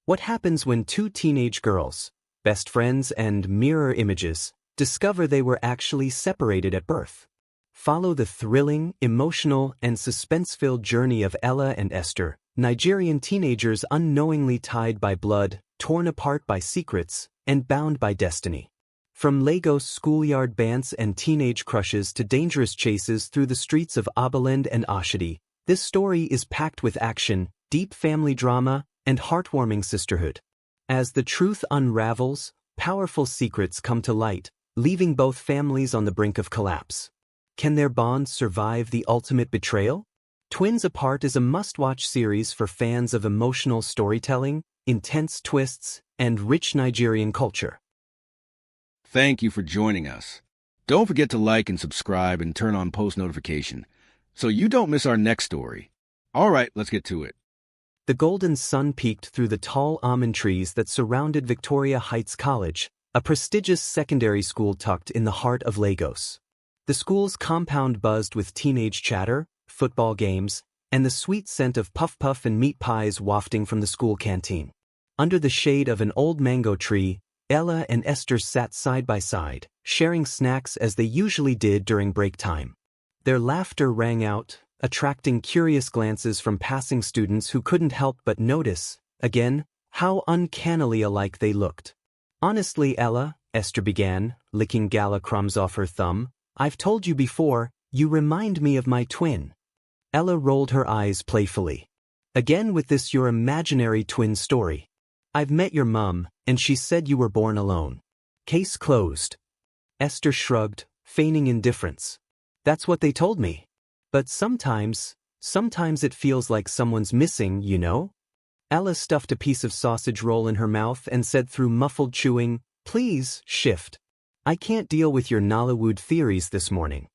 What happens when two teenage girls, best friends and mirror images, discover they were actually separated at birth? Follow the thrilling, emotional, and suspense-filled journey of Ella and Esther, Nigerian teenagers unknowingly tied by blood, torn apart by secrets, and bound by destiny. From Lagos schoolyard bands and teenage crushes to dangerous chases through the streets of Abilend and Oshodi, this story is packed with action, deep family drama, and heartwarming sisterhood. As the truth unravels, powerful secrets come to light, leaving both families on the brink of collapse. Can their bond survive the ultimate betrayal? Twins Apart is a must-watch series for fans of emotional storytelling, intense twists, and rich Nigerian culture. Thank you for joining us. Don't forget to like and subscribe and turn on post notification so you don't miss our next story. All right, let's get to it. The golden sun peeked through the tall almond trees that surrounded Victoria Heights College, a prestigious secondary school tucked in the heart of Lagos. The school's compound buzzed with teenage chatter, football games, and the sweet scent of puff-puff and meat pies wafting from the school canteen. Under the shade of an old mango tree, Ella and Esther sat side by side, sharing snacks as they usually did during break time. Their laughter rang out, attracting curious glances from passing students who couldn't help but notice, again, how uncannily alike they looked. "Honestly, Ella," Esther began, licking gala crumbs off her thumb, "I've told you before, you remind me of my twin." Ella rolled her eyes playfully. "Again with this your imaginary twin story. I've met your mum, and she said you were born alone. Case closed." Esther shrugged, feigning indifference. "That's what they told me. But sometimes it feels like someone's missing, you know?" Ella stuffed a piece of sausage roll in her mouth and said through muffled chewing, "Please, shift. I can't deal with your Nollywood theories this morning."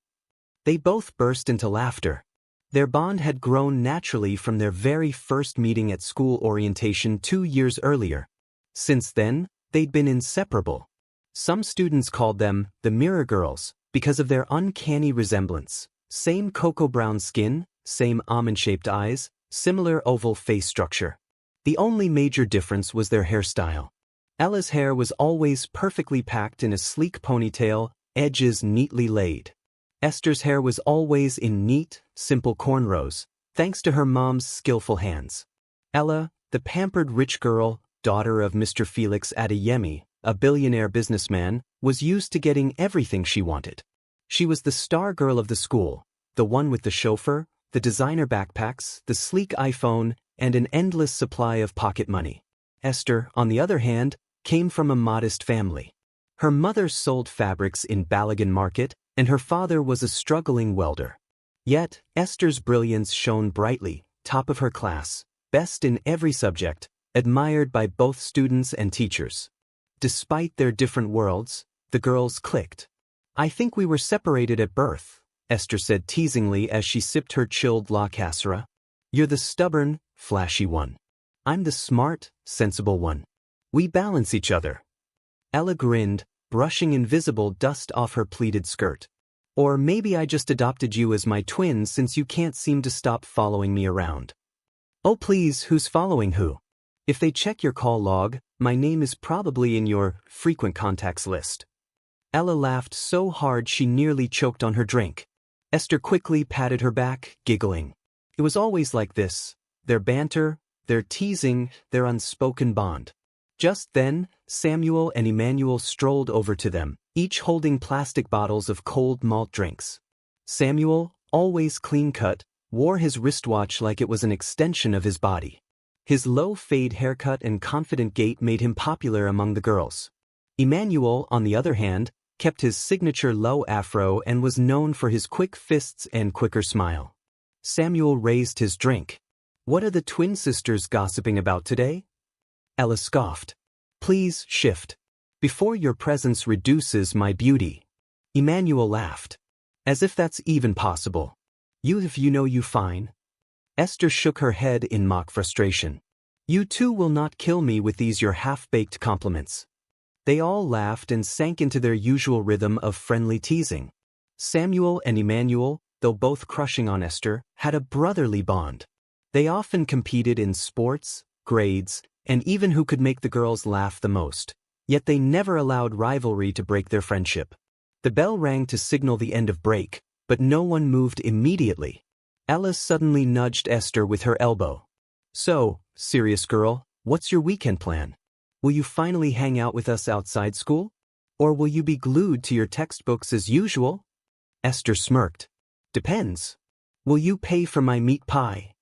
They both burst into laughter. Their bond had grown naturally from their very first meeting at school orientation 2 years earlier. Since then, they'd been inseparable. Some students called them the Mirror Girls because of their uncanny resemblance. Same cocoa brown skin, same almond-shaped eyes, similar oval face structure. The only major difference was their hairstyle. Ella's hair was always perfectly packed in a sleek ponytail, edges neatly laid. Esther's hair was always in neat, simple cornrows, thanks to her mom's skillful hands. Ella, the pampered rich girl, daughter of Mr. Felix Adeyemi, a billionaire businessman, was used to getting everything she wanted. She was the star girl of the school, the one with the chauffeur, the designer backpacks, the sleek iPhone, and an endless supply of pocket money. Esther, on the other hand, came from a modest family. Her mother sold fabrics in Balagan Market, and her father was a struggling welder. Yet, Esther's brilliance shone brightly, top of her class, best in every subject, admired by both students and teachers. Despite their different worlds, the girls clicked. "I think we were separated at birth," Esther said teasingly as she sipped her chilled La Casera. "You're the stubborn, flashy one. I'm the smart, sensible one. We balance each other." Ella grinned, brushing invisible dust off her pleated skirt. "Or maybe I just adopted you as my twin since you can't seem to stop following me around." "Oh please, who's following who? If they check your call log, my name is probably in your frequent contacts list." Ella laughed so hard she nearly choked on her drink. Esther quickly patted her back, giggling. It was always like this, their banter, their teasing, their unspoken bond. Just then, Samuel and Emmanuel strolled over to them, each holding plastic bottles of cold malt drinks. Samuel, always clean-cut, wore his wristwatch like it was an extension of his body. His low-fade haircut and confident gait made him popular among the girls. Emmanuel, on the other hand, kept his signature low afro and was known for his quick fists and quicker smile. Samuel raised his drink. "What are the twin sisters gossiping about today?" Ella scoffed. "Please, shift. Before your presence reduces my beauty." Emmanuel laughed. "As if that's even possible. If you know you fine." Esther shook her head in mock frustration. "You two will not kill me with these your half-baked compliments." They all laughed and sank into their usual rhythm of friendly teasing. Samuel and Emmanuel, though both crushing on Esther, had a brotherly bond. They often competed in sports, grades, and even who could make the girls laugh the most. Yet they never allowed rivalry to break their friendship. The bell rang to signal the end of break, but no one moved immediately. Ella suddenly nudged Esther with her elbow. "So, serious girl, what's your weekend plan? Will you finally hang out with us outside school? Or will you be glued to your textbooks as usual?" Esther smirked. "Depends. Will you pay for my meat pie?"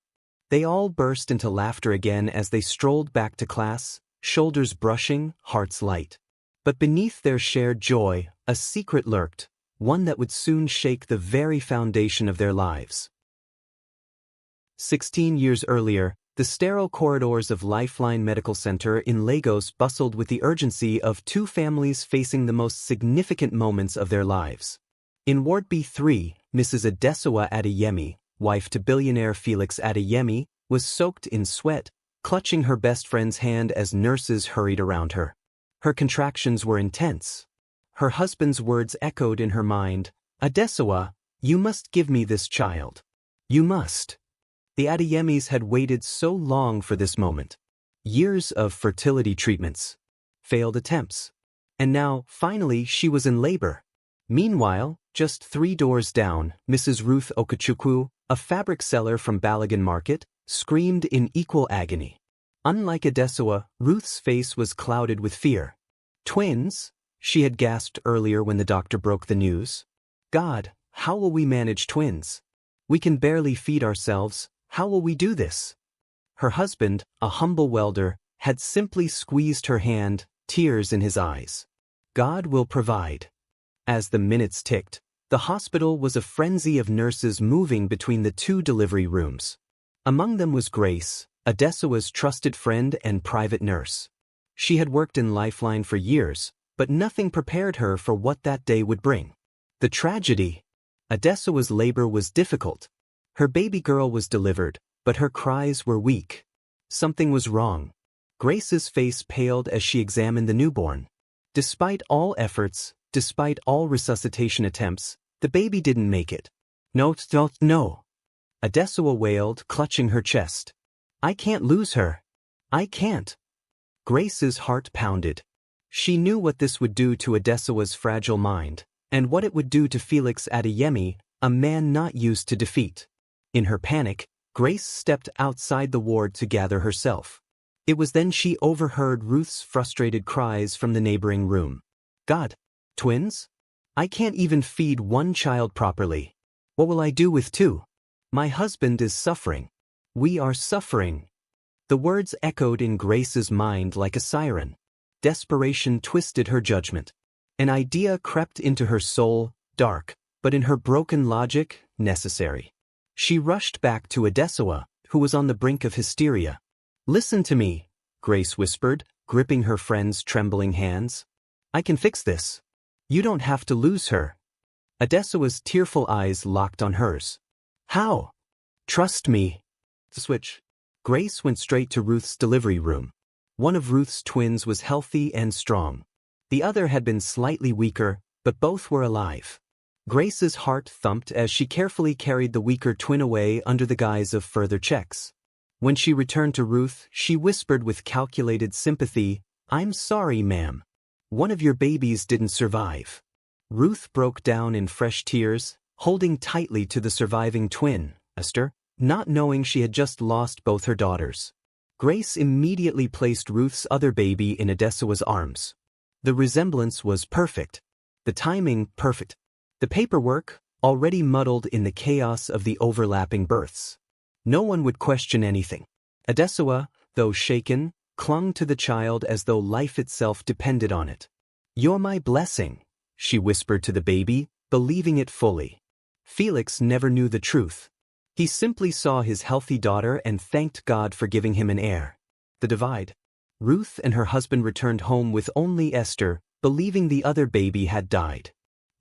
They all burst into laughter again as they strolled back to class, shoulders brushing, hearts light. But beneath their shared joy, a secret lurked, one that would soon shake the very foundation of their lives. 16 years earlier, the sterile corridors of Lifeline Medical Center in Lagos bustled with the urgency of two families facing the most significant moments of their lives. In Ward B3, Mrs. Adesuwa Adeyemi, wife to billionaire Felix Adeyemi, was soaked in sweat, clutching her best friend's hand as nurses hurried around her. Her contractions were intense. Her husband's words echoed in her mind, "Adesuwa, you must give me this child. You must." The Adeyemis had waited so long for this moment. Years of fertility treatments, failed attempts. And now, finally, she was in labor. Meanwhile, just 3 doors down, Mrs. Ruth Okachukwu, a fabric seller from Balagan Market, screamed in equal agony. Unlike Adesuwa, Ruth's face was clouded with fear. "Twins?" she had gasped earlier when the doctor broke the news. "God, how will we manage twins? We can barely feed ourselves. How will we do this?" Her husband, a humble welder, had simply squeezed her hand, tears in his eyes. "God will provide." As the minutes ticked, the hospital was a frenzy of nurses moving between the 2 delivery rooms. Among them was Grace, Adesuwa's trusted friend and private nurse. She had worked in Lifeline for years, but nothing prepared her for what that day would bring. The tragedy. Adesuwa's labor was difficult. Her baby girl was delivered, but her cries were weak. Something was wrong. Grace's face paled as she examined the newborn. Despite all efforts, despite all resuscitation attempts, the baby didn't make it. "No, no." Adesuwa wailed, clutching her chest. "I can't lose her. I can't." Grace's heart pounded. She knew what this would do to Adesuwa's fragile mind, and what it would do to Felix Adeyemi, a man not used to defeat. In her panic, Grace stepped outside the ward to gather herself. It was then she overheard Ruth's frustrated cries from the neighboring room. "God, twins? I can't even feed 1 child properly. What will I do with 2? My husband is suffering. We are suffering." The words echoed in Grace's mind like a siren. Desperation twisted her judgment. An idea crept into her soul, dark, but in her broken logic, necessary. She rushed back to Adesuwa, who was on the brink of hysteria. "Listen to me," Grace whispered, gripping her friend's trembling hands. "I can fix this. You don't have to lose her." Adesuwa's tearful eyes locked on hers. "How?" "Trust me." The switch. Grace went straight to Ruth's delivery room. One of Ruth's twins was healthy and strong. The other had been slightly weaker, but both were alive. Grace's heart thumped as she carefully carried the weaker twin away under the guise of further checks. When she returned to Ruth, she whispered with calculated sympathy, "I'm sorry, ma'am. One of your babies didn't survive." Ruth broke down in fresh tears, holding tightly to the surviving twin, Esther, not knowing she had just lost both her daughters. Grace immediately placed Ruth's other baby in Adesuwa's arms. The resemblance was perfect. The timing perfect. The paperwork, already muddled in the chaos of the overlapping births. No one would question anything. Adesuwa, though shaken, clung to the child as though life itself depended on it. "You're my blessing," she whispered to the baby, believing it fully. Felix never knew the truth. He simply saw his healthy daughter and thanked God for giving him an heir. The divide. Ruth and her husband returned home with only Esther, believing the other baby had died.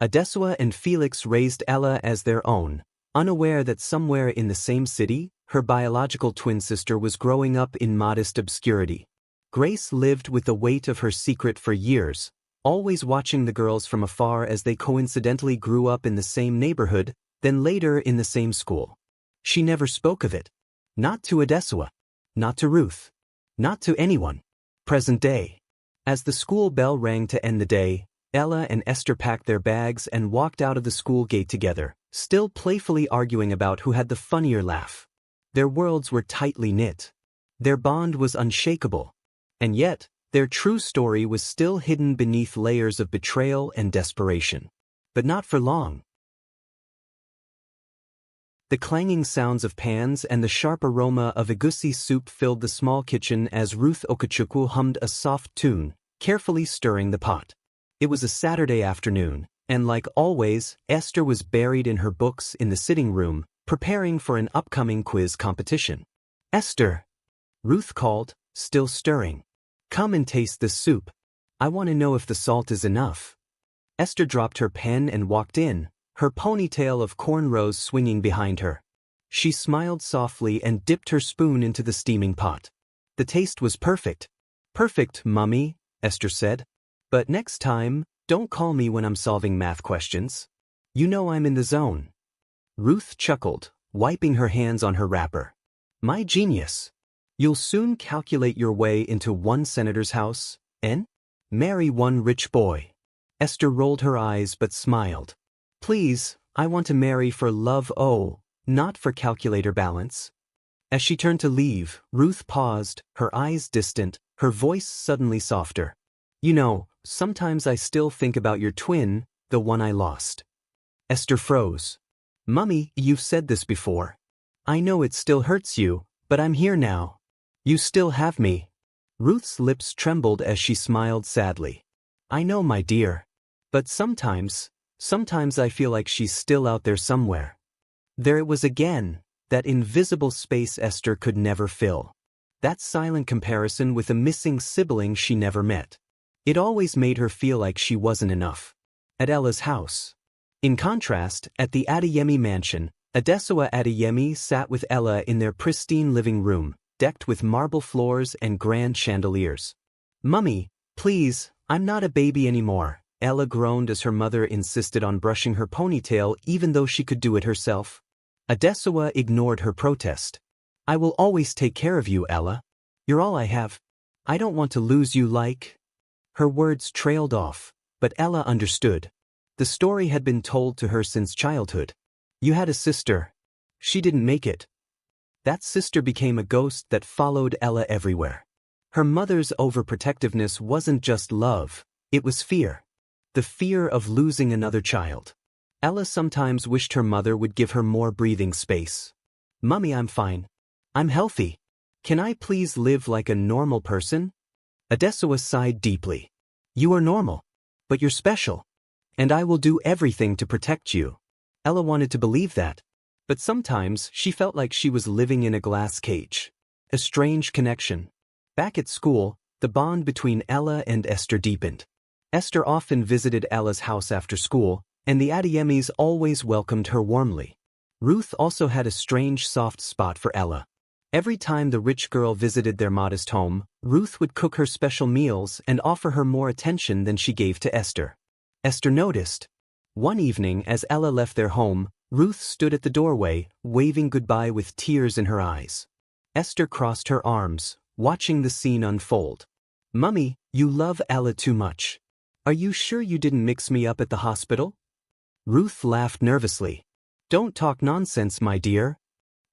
Adesuwa and Felix raised Ella as their own, unaware that somewhere in the same city, her biological twin sister was growing up in modest obscurity. Grace lived with the weight of her secret for years, always watching the girls from afar as they coincidentally grew up in the same neighborhood, then later in the same school. She never spoke of it. Not to Adesuwa. Not to Ruth. Not to anyone. Present day. As the school bell rang to end the day, Ella and Esther packed their bags and walked out of the school gate together, still playfully arguing about who had the funnier laugh. Their worlds were tightly knit. Their bond was unshakable. And yet, their true story was still hidden beneath layers of betrayal and desperation. But not for long. The clanging sounds of pans and the sharp aroma of egusi soup filled the small kitchen as Ruth Okachukwu hummed a soft tune, carefully stirring the pot. It was a Saturday afternoon, and like always, Esther was buried in her books in the sitting room, preparing for an upcoming quiz competition. "Esther," Ruth called, still stirring. "Come and taste this soup. I want to know if the salt is enough." Esther dropped her pen and walked in, her ponytail of cornrows swinging behind her. She smiled softly and dipped her spoon into the steaming pot. The taste was perfect. "Perfect, Mummy," Esther said. "But next time, don't call me when I'm solving math questions. You know I'm in the zone." Ruth chuckled, wiping her hands on her wrapper. "My genius. You'll soon calculate your way into one senator's house, and marry one rich boy." Esther rolled her eyes but smiled. "Please, I want to marry for love, not for calculator balance." As she turned to leave, Ruth paused, her eyes distant, her voice suddenly softer. "You know, sometimes I still think about your twin, the one I lost." Esther froze. "Mummy, you've said this before. I know it still hurts you, but I'm here now. You still have me." Ruth's lips trembled as she smiled sadly. "I know, my dear. But sometimes I feel like she's still out there somewhere." There it was again, that invisible space Esther could never fill. That silent comparison with a missing sibling she never met. It always made her feel like she wasn't enough. At Ella's house. In contrast, at the Adeyemi mansion, Adesuwa Adeyemi sat with Ella in their pristine living room, decked with marble floors and grand chandeliers. "Mummy, please, I'm not a baby anymore," Ella groaned as her mother insisted on brushing her ponytail even though she could do it herself. Adesuwa ignored her protest. "I will always take care of you, Ella. You're all I have. I don't want to lose you like—" Her words trailed off, but Ella understood. The story had been told to her since childhood. "You had a sister. She didn't make it." That sister became a ghost that followed Ella everywhere. Her mother's overprotectiveness wasn't just love, it was fear. The fear of losing another child. Ella sometimes wished her mother would give her more breathing space. "Mummy, I'm fine. I'm healthy. Can I please live like a normal person?" Adesuwa sighed deeply. "You are normal. But you're special. And I will do everything to protect you." Ella wanted to believe that. But sometimes she felt like she was living in a glass cage. A strange connection. Back at school, the bond between Ella and Esther deepened. Esther often visited Ella's house after school, and the Adeyemis always welcomed her warmly. Ruth also had a strange soft spot for Ella. Every time the rich girl visited their modest home, Ruth would cook her special meals and offer her more attention than she gave to Esther. Esther noticed. One evening as Ella left their home, Ruth stood at the doorway, waving goodbye with tears in her eyes. Esther crossed her arms, watching the scene unfold. "Mummy, you love Ella too much. Are you sure you didn't mix me up at the hospital?" Ruth laughed nervously. "Don't talk nonsense, my dear."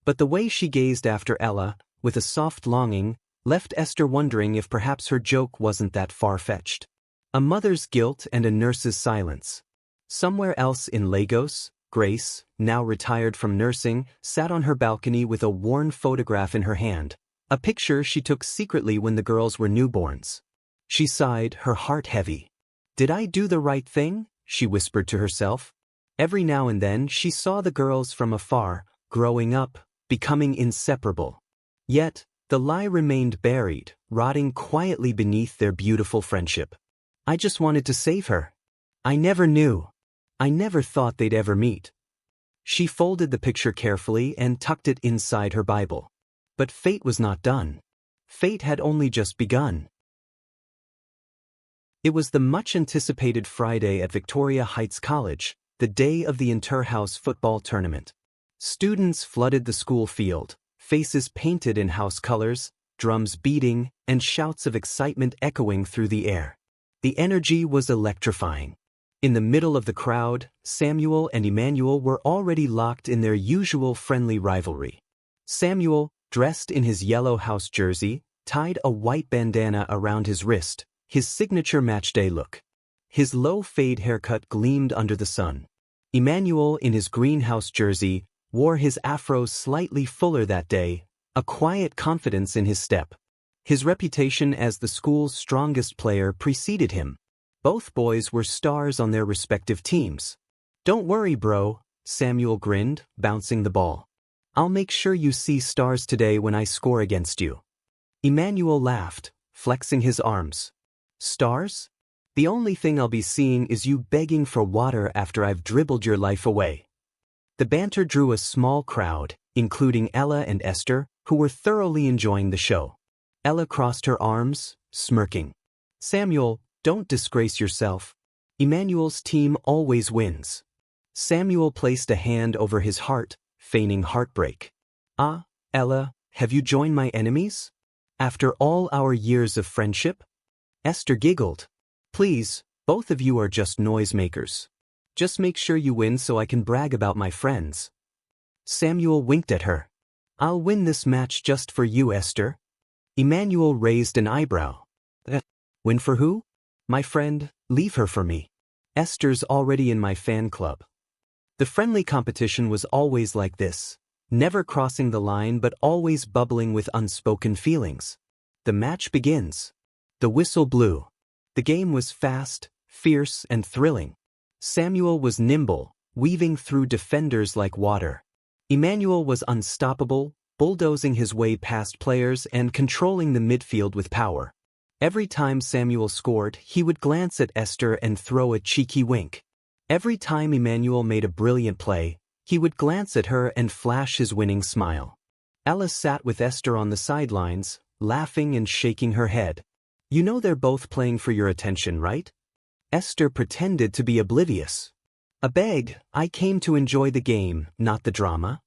But the way she gazed after Ella, with a soft longing, left Esther wondering if perhaps her joke wasn't that far-fetched. A mother's guilt and a nurse's silence. Somewhere else in Lagos, Grace, now retired from nursing, sat on her balcony with a worn photograph in her hand, a picture she took secretly when the girls were newborns. She sighed, her heart heavy. "Did I do the right thing?" she whispered to herself. Every now and then she saw the girls from afar, growing up, becoming inseparable. Yet, the lie remained buried, rotting quietly beneath their beautiful friendship. "I just wanted to save her. I never knew. I never thought they'd ever meet." She folded the picture carefully and tucked it inside her Bible. But fate was not done. Fate had only just begun. It was the much-anticipated Friday at Victoria Heights College, the day of the inter-house football tournament. Students flooded the school field, faces painted in house colors, drums beating, and shouts of excitement echoing through the air. The energy was electrifying. In the middle of the crowd, Samuel and Emmanuel were already locked in their usual friendly rivalry. Samuel, dressed in his yellow house jersey, tied a white bandana around his wrist, his signature matchday look. His low fade haircut gleamed under the sun. Emmanuel, in his greenhouse jersey, wore his afro slightly fuller that day, a quiet confidence in his step. His reputation as the school's strongest player preceded him. Both boys were stars on their respective teams. "Don't worry, bro," Samuel grinned, bouncing the ball. "I'll make sure you see stars today when I score against you." Emmanuel laughed, flexing his arms. "Stars? The only thing I'll be seeing is you begging for water after I've dribbled your life away." The banter drew a small crowd, including Ella and Esther, who were thoroughly enjoying the show. Ella crossed her arms, smirking. "Samuel, don't disgrace yourself. Emmanuel's team always wins." Samuel placed a hand over his heart, feigning heartbreak. "Ah, Ella, have you joined my enemies? After all our years of friendship?" Esther giggled. "Please, both of you are just noisemakers. Just make sure you win so I can brag about my friends." Samuel winked at her. "I'll win this match just for you, Esther." Emmanuel raised an eyebrow. "Win for who? My friend, leave her for me. Esther's already in my fan club." The friendly competition was always like this, never crossing the line but always bubbling with unspoken feelings. The match begins. The whistle blew. The game was fast, fierce, and thrilling. Samuel was nimble, weaving through defenders like water. Emmanuel was unstoppable, bulldozing his way past players and controlling the midfield with power. Every time Samuel scored, he would glance at Esther and throw a cheeky wink. Every time Emmanuel made a brilliant play, he would glance at her and flash his winning smile. Ella sat with Esther on the sidelines, laughing and shaking her head. "You know they're both playing for your attention, right?" Esther pretended to be oblivious. "I beg, I came to enjoy the game, not the drama."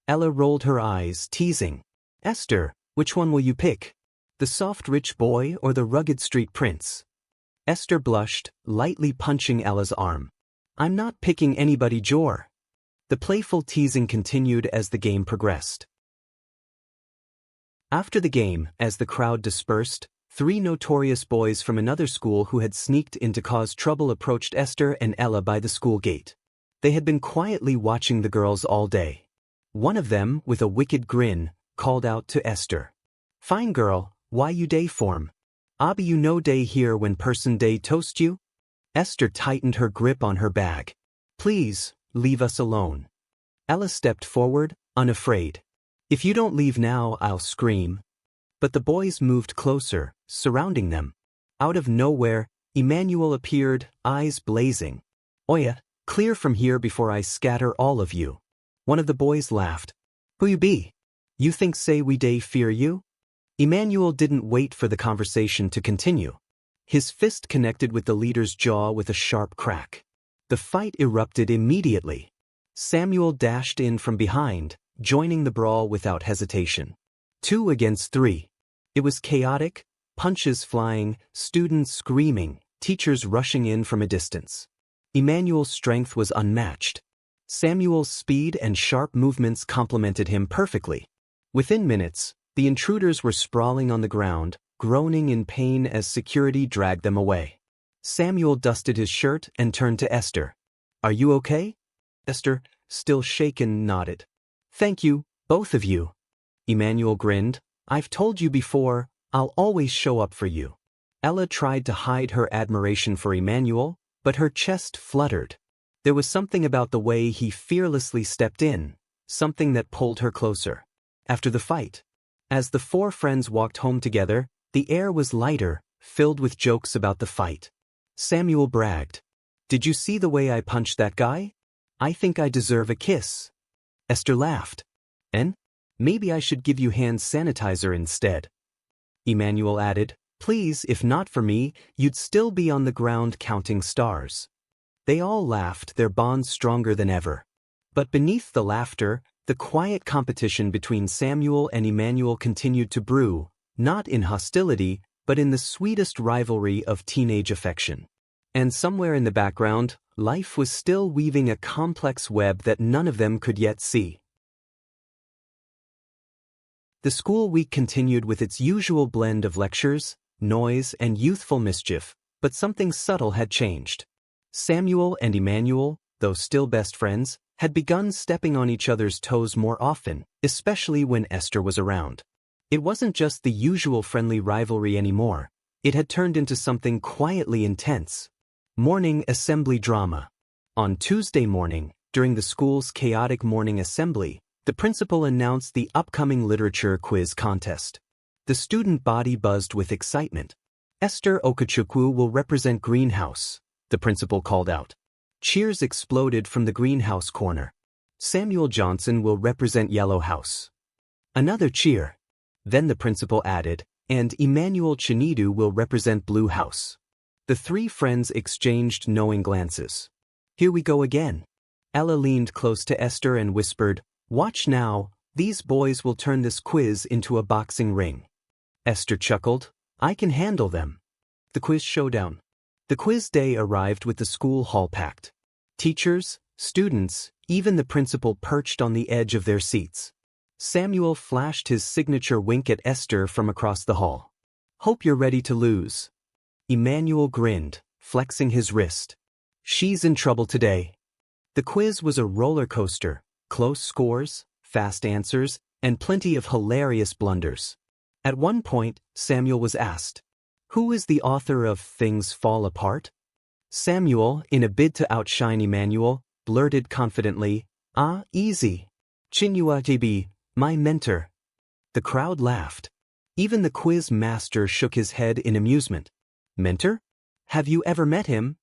Ella rolled her eyes, teasing. "Esther, which one will you pick? The soft rich boy or the rugged street prince?" Esther blushed, lightly punching Ella's arm. "I'm not picking anybody, Jor." The playful teasing continued as the game progressed. After the game, as the crowd dispersed, 3 notorious boys from another school who had sneaked in to cause trouble approached Esther and Ella by the school gate. They had been quietly watching the girls all day. One of them, with a wicked grin, called out to Esther. "Fine girl, why you day form? Abi you no day here when person day toast you?" Esther tightened her grip on her bag. "Please, leave us alone." Ella stepped forward, unafraid. "If you don't leave now, I'll scream." But the boys moved closer, surrounding them. Out of nowhere, Emmanuel appeared, eyes blazing. "Oya, clear from here before I scatter all of you." One of the boys laughed. "Who you be? You think say we day fear you?" Emmanuel didn't wait for the conversation to continue. His fist connected with the leader's jaw with a sharp crack. The fight erupted immediately. Samuel dashed in from behind, joining the brawl without hesitation. 2 against 3. It was chaotic, punches flying, students screaming, teachers rushing in from a distance. Emmanuel's strength was unmatched. Samuel's speed and sharp movements complemented him perfectly. Within minutes, the intruders were sprawling on the ground, groaning in pain as security dragged them away. Samuel dusted his shirt and turned to Esther. "Are you okay?" Esther, still shaken, nodded. "Thank you, both of you." Emmanuel grinned. "I've told you before, I'll always show up for you." Ella tried to hide her admiration for Emmanuel, but her chest fluttered. There was something about the way he fearlessly stepped in, something that pulled her closer. After the fight, as the 4 friends walked home together, the air was lighter, filled with jokes about the fight. Samuel bragged. "Did you see the way I punched that guy? I think I deserve a kiss." Esther laughed. "And? Maybe I should give you hand sanitizer instead." Emmanuel added, "Please, if not for me, you'd still be on the ground counting stars." They all laughed, their bond stronger than ever. But beneath the laughter, the quiet competition between Samuel and Emmanuel continued to brew, not in hostility, but in the sweetest rivalry of teenage affection. And somewhere in the background, life was still weaving a complex web that none of them could yet see. The school week continued with its usual blend of lectures, noise, and youthful mischief, but something subtle had changed. Samuel and Emmanuel, though still best friends, had begun stepping on each other's toes more often, especially when Esther was around. It wasn't just the usual friendly rivalry anymore. It had turned into something quietly intense. Morning assembly drama. On Tuesday morning, during the school's chaotic morning assembly, the principal announced the upcoming literature quiz contest. The student body buzzed with excitement. Esther Okachukwu will represent Greenhouse, the principal called out. Cheers exploded from the greenhouse corner. Samuel Johnson will represent Yellow House. Another cheer. Then the principal added, and Emmanuel Chinedu will represent Blue House. The three friends exchanged knowing glances. Here we go again. Ella leaned close to Esther and whispered, "Watch now, these boys will turn this quiz into a boxing ring." Esther chuckled, "I can handle them." The quiz showdown. The quiz day arrived with the school hall packed. Teachers, students, even the principal perched on the edge of their seats. Samuel flashed his signature wink at Esther from across the hall. "Hope you're ready to lose." Emmanuel grinned, flexing his wrist. "She's in trouble today." The quiz was a roller coaster, close scores, fast answers, and plenty of hilarious blunders. At one point, Samuel was asked, "Who is the author of Things Fall Apart?" Samuel, in a bid to outshine Emmanuel, blurted confidently, "Ah, easy. Chinua Achebe, my mentor." The crowd laughed. Even the quiz master shook his head in amusement. "Mentor? Have you ever met him?"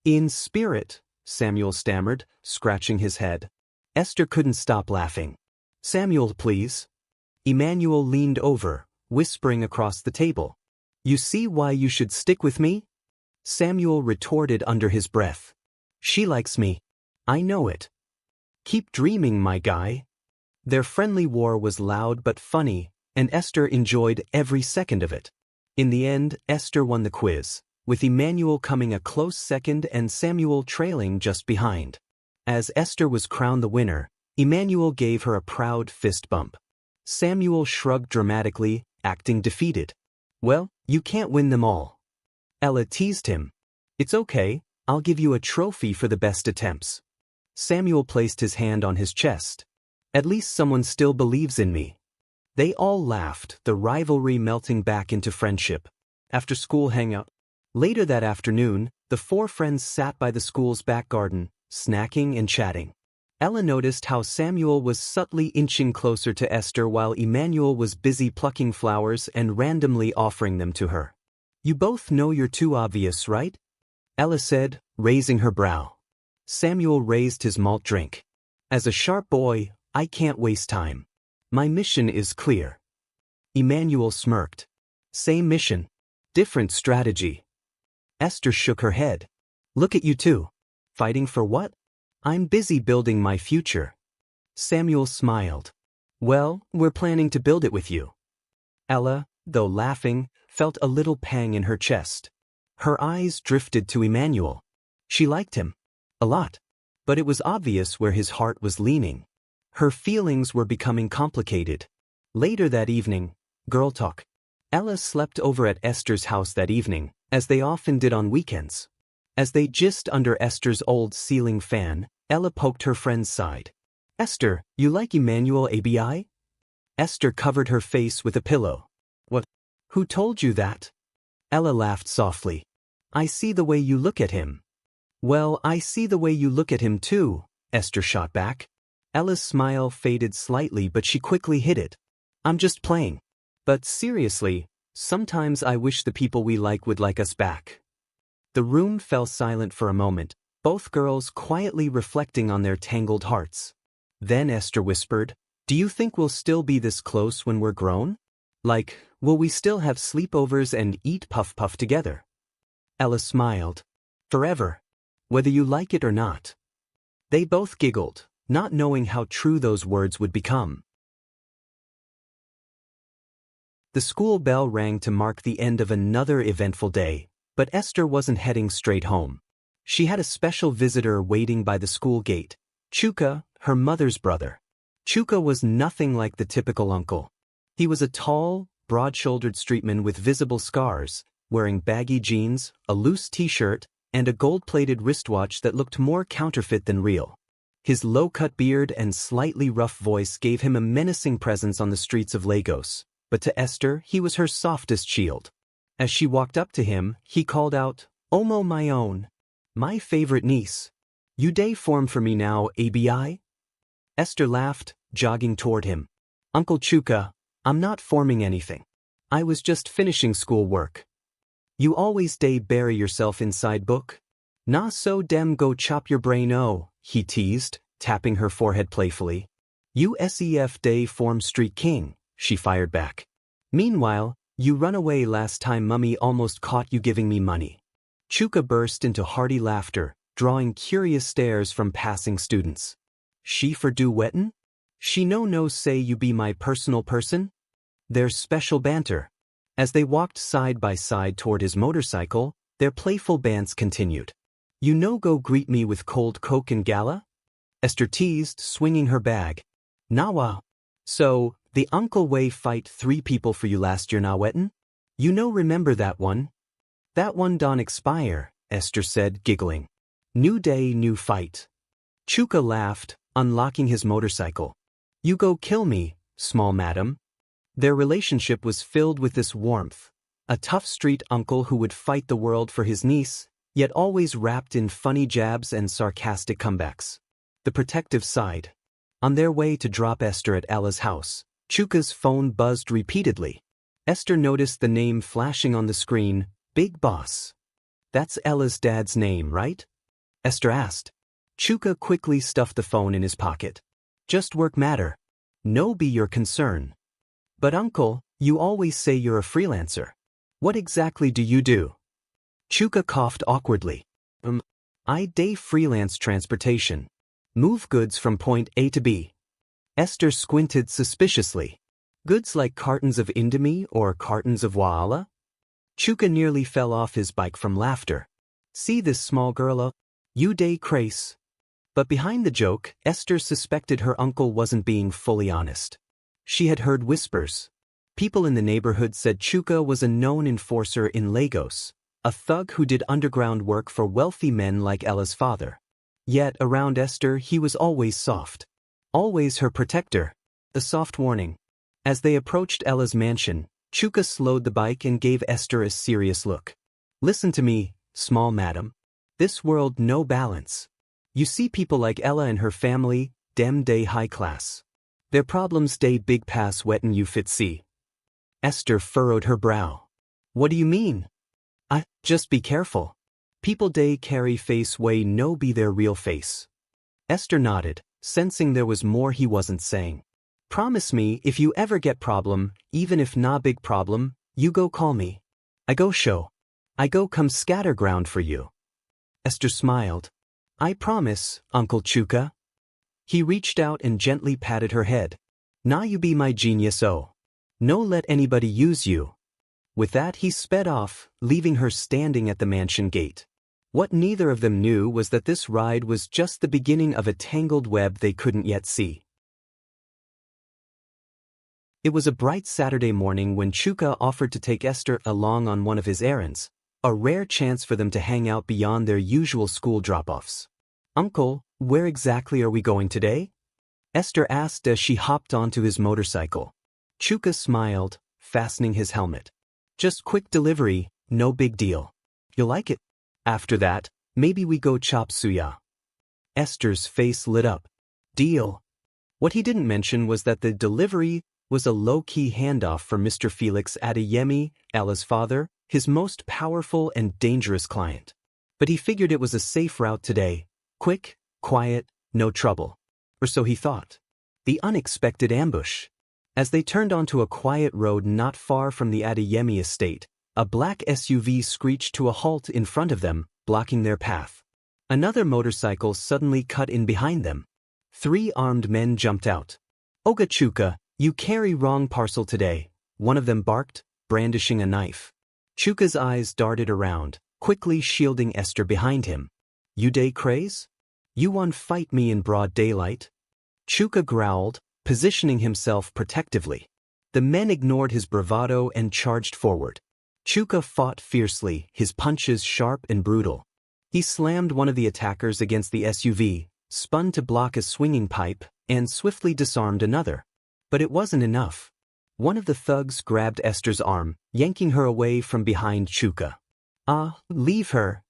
"In spirit," Samuel stammered, scratching his head. Esther couldn't stop laughing. "Samuel, please." Emmanuel leaned over, whispering across the table. "You see why you should stick with me?" Samuel retorted under his breath. "She likes me. I know it." "Keep dreaming, my guy." Their friendly war was loud but funny, and Esther enjoyed every second of it. In the end, Esther won the quiz, with Emmanuel coming a close second and Samuel trailing just behind. As Esther was crowned the winner, Emmanuel gave her a proud fist bump. Samuel shrugged dramatically, acting defeated. "Well, you can't win them all." Ella teased him. "It's okay, I'll give you a trophy for the best attempts." Samuel placed his hand on his chest. "At least someone still believes in me." They all laughed, the rivalry melting back into friendship. After school hangout. Later that afternoon, the four friends sat by the school's back garden, snacking and chatting. Ella noticed how Samuel was subtly inching closer to Esther while Emmanuel was busy plucking flowers and randomly offering them to her. "You both know you're too obvious, right?" Ella said, raising her brow. Samuel raised his malt drink. "As a sharp boy, I can't waste time. My mission is clear." Emmanuel smirked. "Same mission. Different strategy." Esther shook her head. "Look at you two. Fighting for what?" "I'm busy building my future." Samuel smiled. "Well, we're planning to build it with you." Ella, though laughing, felt a little pang in her chest. Her eyes drifted to Emmanuel. She liked him. A lot. But it was obvious where his heart was leaning. Her feelings were becoming complicated. Later that evening, girl talk. Ella slept over at Esther's house that evening, as they often did on weekends. As they gisted under Esther's old ceiling fan, Ella poked her friend's side. "Esther, you like Emmanuel Abi?" Esther covered her face with a pillow. "What? Who told you that?" Ella laughed softly. "I see the way you look at him." "Well, I see the way you look at him too," Esther shot back. Ella's smile faded slightly, but she quickly hid it. "I'm just playing. But seriously, sometimes I wish the people we like would like us back." The room fell silent for a moment, both girls quietly reflecting on their tangled hearts. Then Esther whispered, "Do you think we'll still be this close when we're grown? Like, will we still have sleepovers and eat puff puff together?" Ella smiled. "Forever. Whether you like it or not." They both giggled, not knowing how true those words would become. The school bell rang to mark the end of another eventful day, but Esther wasn't heading straight home. She had a special visitor waiting by the school gate, Chuka, her mother's brother. Chuka was nothing like the typical uncle. He was a tall, broad-shouldered streetman with visible scars, wearing baggy jeans, a loose t-shirt, and a gold-plated wristwatch that looked more counterfeit than real. His low-cut beard and slightly rough voice gave him a menacing presence on the streets of Lagos, but to Esther he was her softest shield. As she walked up to him, he called out, "Omo my own. My favorite niece. You dey form for me now, ABI?" Esther laughed, jogging toward him. "Uncle Chuka, I'm not forming anything. I was just finishing school work. You always dey bury yourself inside book? Nah so dem go chop your brain he teased, tapping her forehead playfully. "You sef dey form street king," she fired back. "Meanwhile, you run away last time mummy almost caught you giving me money." Chuka burst into hearty laughter, drawing curious stares from passing students. "She for do wetin? She no say you be my personal person?" Their special banter. As they walked side by side toward his motorcycle, their playful bants continued. "You no go greet me with cold Coke and gala?" Esther teased, swinging her bag. "Nawa. So, the uncle way fight 3 people for you last year na wetin? You no remember that one?" "That one don't expire," Esther said, giggling. "New day, new fight." Chuka laughed, unlocking his motorcycle. "You go kill me, small madam." Their relationship was filled with this warmth. A tough street uncle who would fight the world for his niece, yet always wrapped in funny jabs and sarcastic comebacks. The protective side. On their way to drop Esther at Ella's house, Chuka's phone buzzed repeatedly. Esther noticed the name flashing on the screen, Big Boss. "That's Ella's dad's name, right?" Esther asked. Chuka quickly stuffed the phone in his pocket. "Just work matter. No be your concern." "But uncle, you always say you're a freelancer. What exactly do you do?" Chuka coughed awkwardly. I dey freelance transportation. Move goods from point A to B." Esther squinted suspiciously. "Goods like cartons of Indomie or cartons of Waala?" Chuka nearly fell off his bike from laughter. "See this small girl? You dey craze." But behind the joke, Esther suspected her uncle wasn't being fully honest. She had heard whispers. People in the neighborhood said Chuka was a known enforcer in Lagos, a thug who did underground work for wealthy men like Ella's father. Yet around Esther he was always soft. Always her protector. A soft warning. As they approached Ella's mansion, Chuka slowed the bike and gave Esther a serious look. "Listen to me, small madam. This world no balance. You see people like Ella and her family, dem dey high class. Their problems dey big pass wetin you fit see." Esther furrowed her brow. "What do you mean?" Just be careful. People dey carry face way no be their real face." Esther nodded, sensing there was more he wasn't saying. "Promise me if you ever get problem, even if na big problem, you go call me. I go show. I go come scatter ground for you." Esther smiled. "I promise, Uncle Chuka." He reached out and gently patted her head. "Na you be my genius no let anybody use you." With that he sped off, leaving her standing at the mansion gate. What neither of them knew was that this ride was just the beginning of a tangled web they couldn't yet see. It was a bright Saturday morning when Chuka offered to take Esther along on one of his errands, a rare chance for them to hang out beyond their usual school drop-offs. "Uncle, where exactly are we going today?" Esther asked as she hopped onto his motorcycle. Chuka smiled, fastening his helmet. "Just quick delivery, no big deal. You'll like it. After that, maybe we go chop suya." Esther's face lit up. "Deal." What he didn't mention was that the delivery was a low-key handoff for Mr. Felix Adeyemi, Ella's father, his most powerful and dangerous client. But he figured it was a safe route today. Quick, quiet, no trouble. Or so he thought. The unexpected ambush. As they turned onto a quiet road not far from the Adeyemi estate, a black SUV screeched to a halt in front of them, blocking their path. Another motorcycle suddenly cut in behind them. 3 armed men jumped out. "Oga Chuka, you carry wrong parcel today. one of them barked, brandishing a knife. Chuka's eyes darted around, quickly shielding Esther behind him. You day craze? You want fight me in broad daylight? Chuka growled, positioning himself protectively. The men ignored his bravado and charged forward. Chuka fought fiercely, his punches sharp and brutal. He slammed one of the attackers against the SUV, spun to block a swinging pipe, and swiftly disarmed another. But it wasn't enough. One of the thugs grabbed Esther's arm, yanking her away from behind Chuka. Leave her!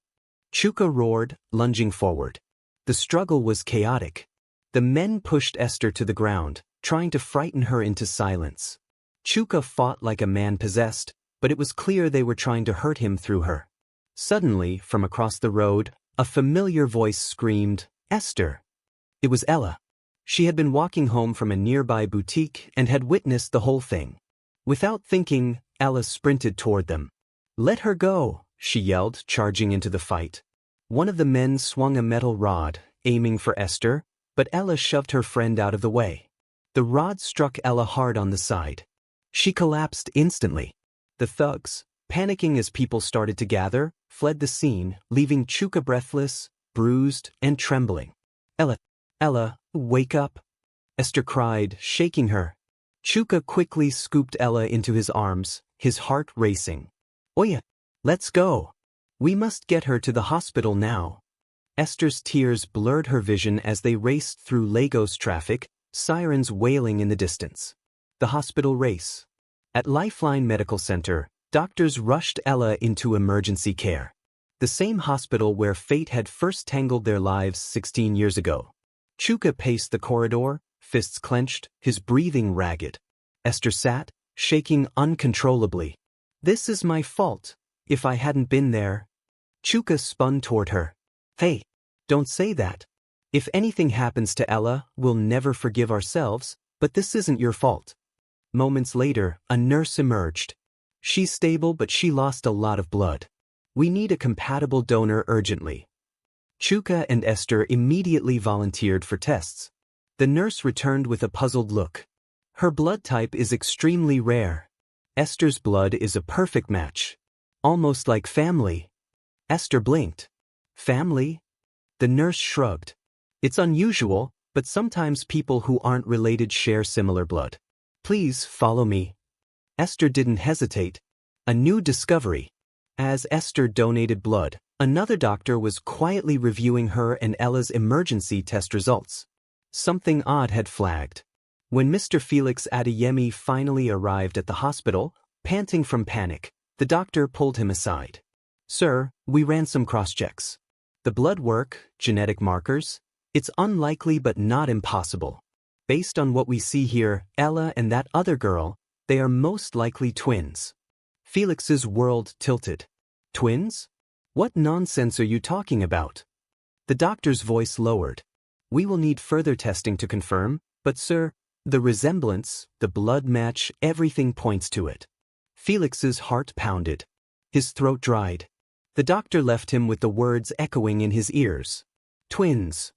Chuka roared, lunging forward. The struggle was chaotic. The men pushed Esther to the ground, trying to frighten her into silence. Chuka fought like a man possessed, but it was clear they were trying to hurt him through her. Suddenly, from across the road, a familiar voice screamed, Esther! It was Ella. She had been walking home from a nearby boutique and had witnessed the whole thing. Without thinking, Ella sprinted toward them. Let her go, she yelled, charging into the fight. One of the men swung a metal rod, aiming for Esther, but Ella shoved her friend out of the way. The rod struck Ella hard on the side. She collapsed instantly. The thugs, panicking as people started to gather, fled the scene, leaving Chuka breathless, bruised, and trembling. Ella, wake up! Esther cried, shaking her. Chuka quickly scooped Ella into his arms, his heart racing. Oya, let's go! We must get her to the hospital now. Esther's tears blurred her vision as they raced through Lagos traffic, sirens wailing in the distance. The hospital race. At Lifeline Medical Center, doctors rushed Ella into emergency care. The same hospital where fate had first tangled their lives 16 years ago. Chuka paced the corridor, fists clenched, his breathing ragged. Esther sat, shaking uncontrollably. This is my fault. If I hadn't been there. Chuka spun toward her. Hey, don't say that. If anything happens to Ella, we'll never forgive ourselves, but this isn't your fault. Moments later, a nurse emerged. She's stable, but she lost a lot of blood. We need a compatible donor urgently. Chuka and Esther immediately volunteered for tests. The nurse returned with a puzzled look. Her blood type is extremely rare. Esther's blood is a perfect match. Almost like family. Esther blinked. Family? The nurse shrugged. It's unusual, but sometimes people who aren't related share similar blood. Please follow me. Esther didn't hesitate. A new discovery. As Esther donated blood, another doctor was quietly reviewing her and Ella's emergency test results. Something odd had flagged. When Mr. Felix Adeyemi finally arrived at the hospital, panting from panic, the doctor pulled him aside. Sir, we ran some cross-checks. The blood work, genetic markers, it's unlikely but not impossible. Based on what we see here, Ella and that other girl, they are most likely twins. Felix's world tilted. Twins? What nonsense are you talking about? The doctor's voice lowered. We will need further testing to confirm, but sir, the resemblance, the blood match, everything points to it. Felix's heart pounded. His throat dried. The doctor left him with the words echoing in his ears. Twins.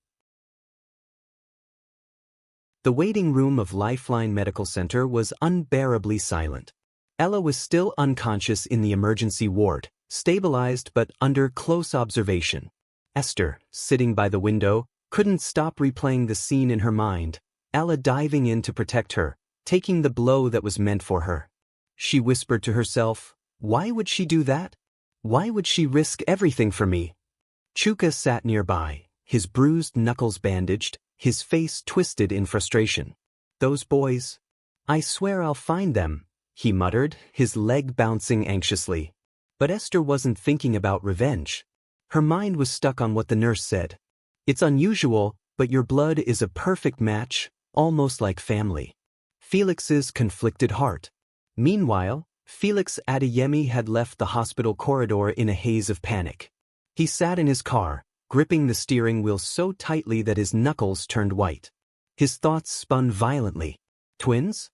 The waiting room of Lifeline Medical Center was unbearably silent. Ella was still unconscious in the emergency ward, stabilized but under close observation. Esther, sitting by the window, couldn't stop replaying the scene in her mind, Ella diving in to protect her, taking the blow that was meant for her. She whispered to herself, why would she do that? Why would she risk everything for me? Chuka sat nearby, his bruised knuckles bandaged, his face twisted in frustration. Those boys. I swear I'll find them, he muttered, his leg bouncing anxiously. But Esther wasn't thinking about revenge. Her mind was stuck on what the nurse said. It's unusual, but your blood is a perfect match, almost like family. Felix's conflicted heart. Meanwhile, Felix Adeyemi had left the hospital corridor in a haze of panic. He sat in his car, gripping the steering wheel so tightly that his knuckles turned white. His thoughts spun violently. Twins?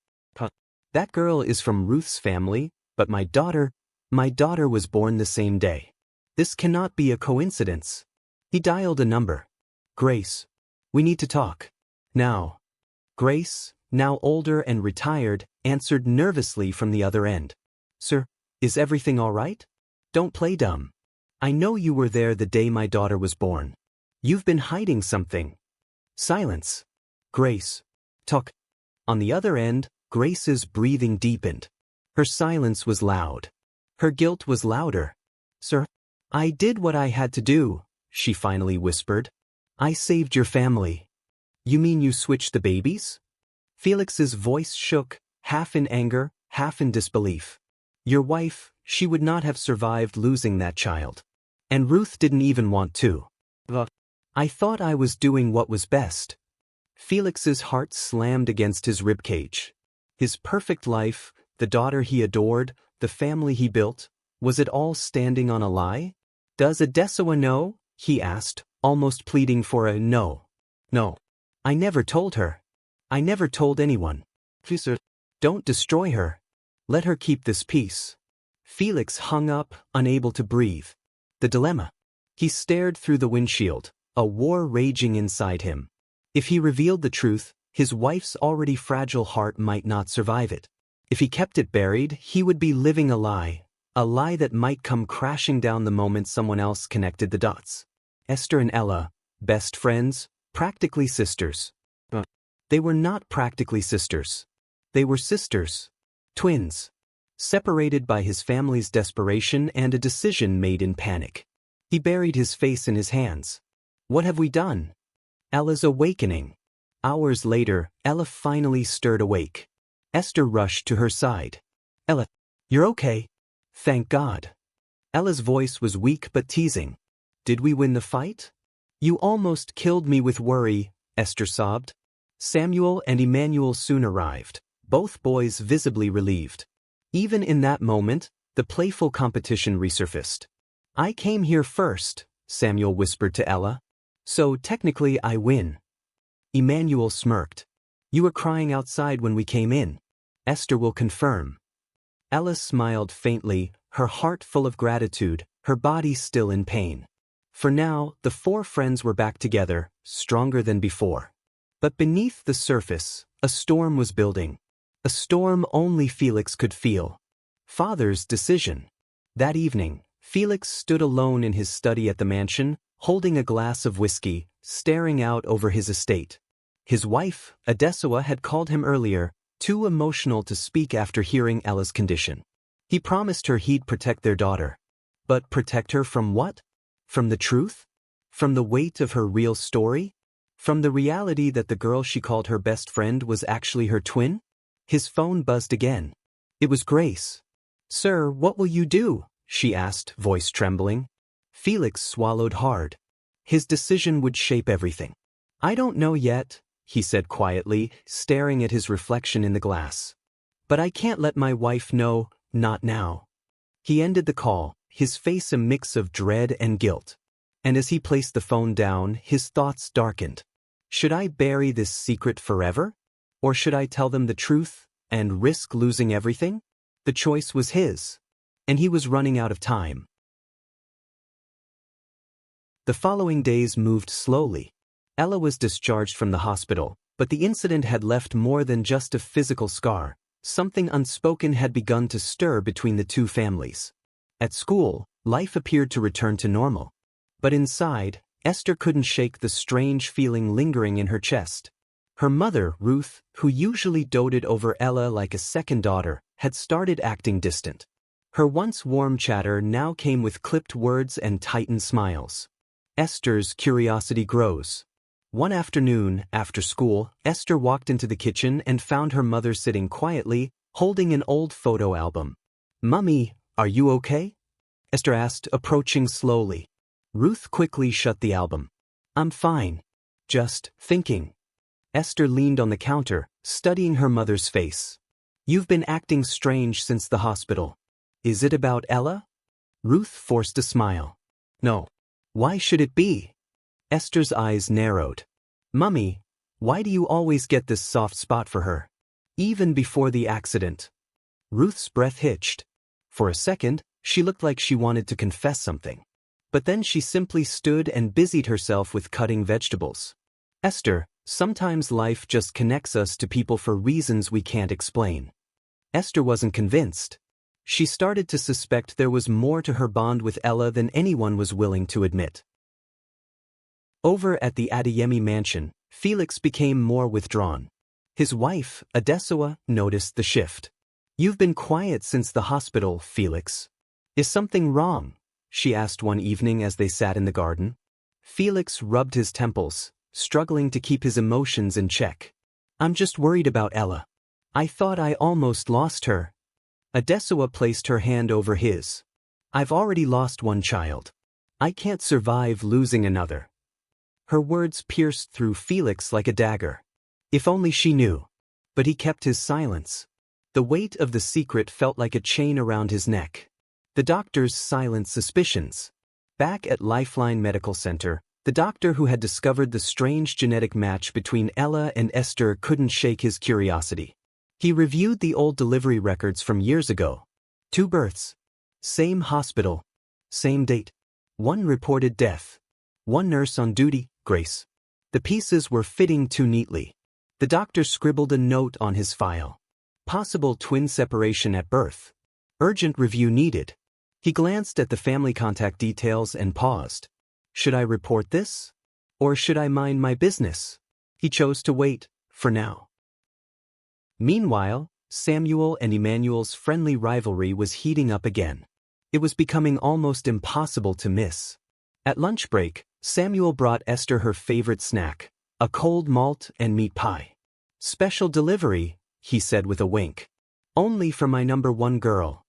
That girl is from Ruth's family, but my daughter was born the same day. This cannot be a coincidence. He dialed a number. Grace. We need to talk. Now. Grace, now older and retired, answered nervously from the other end. Sir, is everything all right? Don't play dumb. I know you were there the day my daughter was born. You've been hiding something. Silence. Grace. Talk. On the other end, Grace's breathing deepened. Her silence was loud. Her guilt was louder. Sir, I did what I had to do, she finally whispered. I saved your family. You mean you switched the babies? Felix's voice shook, half in anger, half in disbelief. Your wife, she would not have survived losing that child. And Ruth didn't even want to. I thought I was doing what was best. Felix's heart slammed against his ribcage. His perfect life, the daughter he adored, the family he built, was it all standing on a lie? Does Odessawa know? He asked, almost pleading for a no. No. I never told her. I never told anyone. Please, don't destroy her. Let her keep this peace. Felix hung up, unable to breathe. The dilemma. He stared through the windshield, a war raging inside him. If he revealed the truth, his wife's already fragile heart might not survive it. If he kept it buried, he would be living a lie that might come crashing down the moment someone else connected the dots. Esther and Ella, best friends, practically sisters. But they were not practically sisters. They were sisters. Twins. Separated by his family's desperation and a decision made in panic. He buried his face in his hands. What have we done? Ella's awakening. Hours later, Ella finally stirred awake. Esther rushed to her side. Ella, you're okay? Thank God. Ella's voice was weak but teasing. Did we win the fight? You almost killed me with worry, Esther sobbed. Samuel and Emmanuel soon arrived, both boys visibly relieved. Even in that moment, the playful competition resurfaced. I came here first, Samuel whispered to Ella. So technically I win. Emmanuel smirked. You were crying outside when we came in. Esther will confirm. Ella smiled faintly, her heart full of gratitude, her body still in pain. For now, the four friends were back together, stronger than before. But beneath the surface, a storm was building. A storm only Felix could feel. Father's decision. That evening, Felix stood alone in his study at the mansion, holding a glass of whiskey, staring out over his estate. His wife, Odessawa, had called him earlier, too emotional to speak after hearing Ella's condition. He promised her he'd protect their daughter. But protect her from what? From the truth? From the weight of her real story? From the reality that the girl she called her best friend was actually her twin? His phone buzzed again. It was Grace. Sir, what will you do? She asked, voice trembling. Felix swallowed hard. His decision would shape everything. I don't know yet, he said quietly, staring at his reflection in the glass. But I can't let my wife know, not now. He ended the call, his face a mix of dread and guilt. And as he placed the phone down, his thoughts darkened. Should I bury this secret forever? Or should I tell them the truth and risk losing everything? The choice was his. And he was running out of time. The following days moved slowly. Ella was discharged from the hospital, but the incident had left more than just a physical scar. Something unspoken had begun to stir between the two families. At school, life appeared to return to normal. But inside, Esther couldn't shake the strange feeling lingering in her chest. Her mother, Ruth, who usually doted over Ella like a second daughter, had started acting distant. Her once warm chatter now came with clipped words and tightened smiles. Esther's curiosity grows. One afternoon, after school, Esther walked into the kitchen and found her mother sitting quietly, holding an old photo album. Mummy, are you okay? Esther asked, approaching slowly. Ruth quickly shut the album. I'm fine. Just thinking. Esther leaned on the counter, studying her mother's face. You've been acting strange since the hospital. Is it about Ella? Ruth forced a smile. No. Why should it be? Esther's eyes narrowed. Mummy, why do you always get this soft spot for her? Even before the accident. Ruth's breath hitched. For a second, she looked like she wanted to confess something. But then she simply stood and busied herself with cutting vegetables. Esther, Sometimes life just connects us to people for reasons we can't explain. Esther wasn't convinced. She started to suspect there was more to her bond with Ella than anyone was willing to admit. Over at the Adeyemi mansion, Felix became more withdrawn. His wife, Adesoa, noticed the shift. "You've been quiet since the hospital, Felix. Is something wrong?" she asked one evening as they sat in the garden. Felix rubbed his temples, struggling to keep his emotions in check. "I'm just worried about Ella. I thought I almost lost her." Adesoa placed her hand over his. "I've already lost one child. I can't survive losing another." Her words pierced through Felix like a dagger. If only she knew. But he kept his silence. The weight of the secret felt like a chain around his neck. The doctor's silent suspicions. Back at Lifeline Medical Center, the doctor who had discovered the strange genetic match between Ella and Esther couldn't shake his curiosity. He reviewed the old delivery records from years ago. 2 births. Same hospital. Same date. 1 reported death. 1 nurse on duty, Grace. The pieces were fitting too neatly. The doctor scribbled a note on his file. Possible twin separation at birth. Urgent review needed. He glanced at the family contact details and paused. Should I report this? Or should I mind my business? He chose to wait, for now. Meanwhile, Samuel and Emmanuel's friendly rivalry was heating up again. It was becoming almost impossible to miss. At lunch break, Samuel brought Esther her favorite snack, a cold malt and meat pie. "Special delivery," he said with a wink. "Only for my number 1 girl."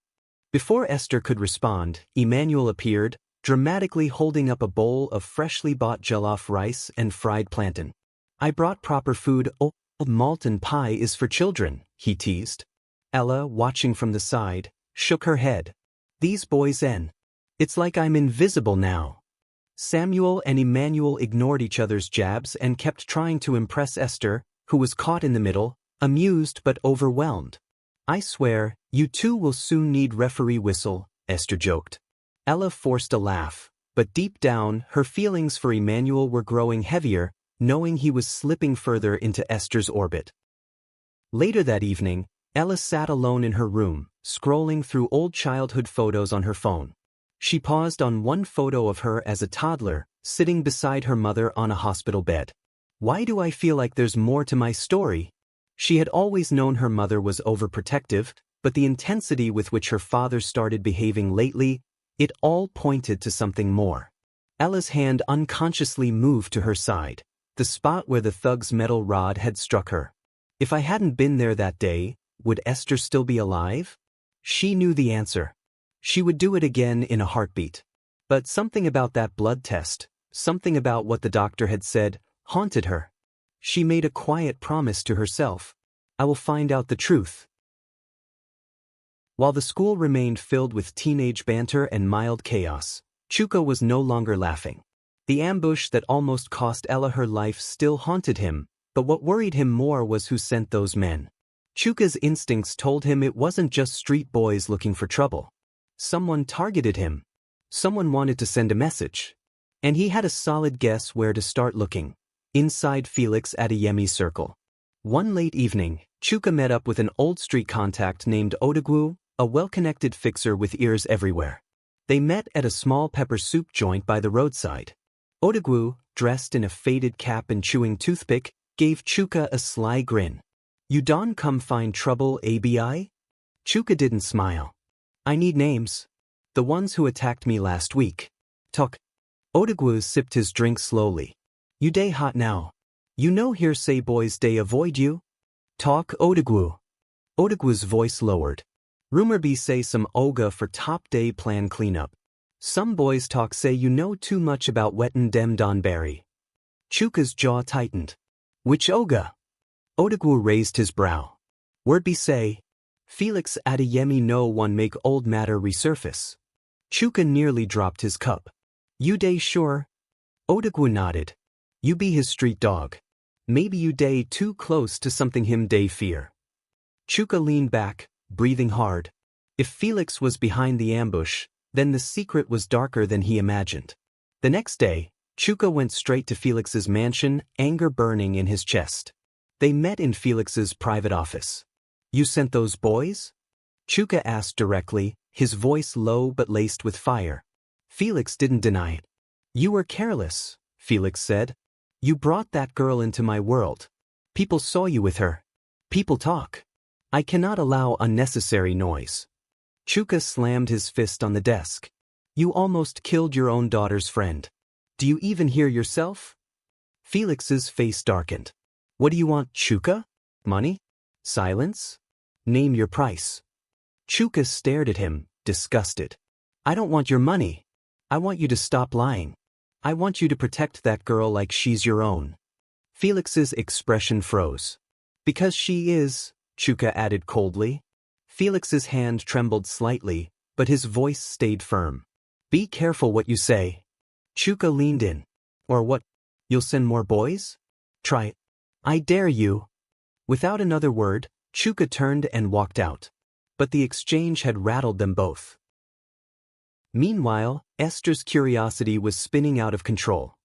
Before Esther could respond, Emmanuel appeared, dramatically holding up a bowl of freshly bought jollof rice and fried plantain. "I brought proper food. Oh, malt and pie is for children," he teased. Ella, watching from the side, shook her head. "These boys it's like I'm invisible now." Samuel and Emmanuel ignored each other's jabs and kept trying to impress Esther, who was caught in the middle, amused but overwhelmed. "I swear, you two will soon need referee whistle," Esther joked. Ella forced a laugh, but deep down, her feelings for Emmanuel were growing heavier, knowing he was slipping further into Esther's orbit. Later that evening, Ella sat alone in her room, scrolling through old childhood photos on her phone. She paused on one photo of her as a toddler, sitting beside her mother on a hospital bed. "Why do I feel like there's more to my story?" She had always known her mother was overprotective, but the intensity with which her father started behaving lately, it all pointed to something more. Ella's hand unconsciously moved to her side, the spot where the thug's metal rod had struck her. If I hadn't been there that day, would Esther still be alive? She knew the answer. She would do it again in a heartbeat. But something about that blood test, something about what the doctor had said, haunted her. She made a quiet promise to herself. "I will find out the truth." While the school remained filled with teenage banter and mild chaos, Chuka was no longer laughing. The ambush that almost cost Ella her life still haunted him, but what worried him more was who sent those men. Chuka's instincts told him it wasn't just street boys looking for trouble. Someone targeted him. Someone wanted to send a message. And he had a solid guess where to start looking. Inside Felix Adeyemi's circle. One late evening, Chuka met up with an old street contact named Odogwu, a well-connected fixer with ears everywhere. They met at a small pepper soup joint by the roadside. Odogwu, dressed in a faded cap and chewing toothpick, gave Chuka a sly grin. "You don come find trouble, ABI?" Chuka didn't smile. "I need names. The ones who attacked me last week." "Talk." Odogwu sipped his drink slowly. "You day hot now. You know here say boys day avoid you?" "Talk, Odogwu." Odogwu's voice lowered. "Rumor be say some Oga for top day plan cleanup. Some boys talk say you know too much about wettin' dem Don Barry." Chuka's jaw tightened. "Which Oga?" Odogwu raised his brow. "Word be say, Felix Adeyemi no one make old matter resurface." Chuka nearly dropped his cup. "You day sure?" Odogwu nodded. "You be his street dog. Maybe you day too close to something him day fear." Chuka leaned back, breathing hard. If Felix was behind the ambush, then the secret was darker than he imagined. The next day, Chuka went straight to Felix's mansion, anger burning in his chest. They met in Felix's private office. "You sent those boys?" Chuka asked directly, his voice low but laced with fire. Felix didn't deny it. "You were careless," Felix said. "You brought that girl into my world. People saw you with her. People talk. I cannot allow unnecessary noise." Chuka slammed his fist on the desk. "You almost killed your own daughter's friend. Do you even hear yourself?" Felix's face darkened. "What do you want, Chuka? Money? Silence? Name your price." Chuka stared at him, disgusted. "I don't want your money. I want you to stop lying. I want you to protect that girl like she's your own." Felix's expression froze. "Because she is," Chuka added coldly. Felix's hand trembled slightly, but his voice stayed firm. "Be careful what you say." Chuka leaned in. "Or what? You'll send more boys? Try it. I dare you." Without another word, Chuka turned and walked out. But the exchange had rattled them both. Meanwhile, Esther's curiosity was spinning out of control.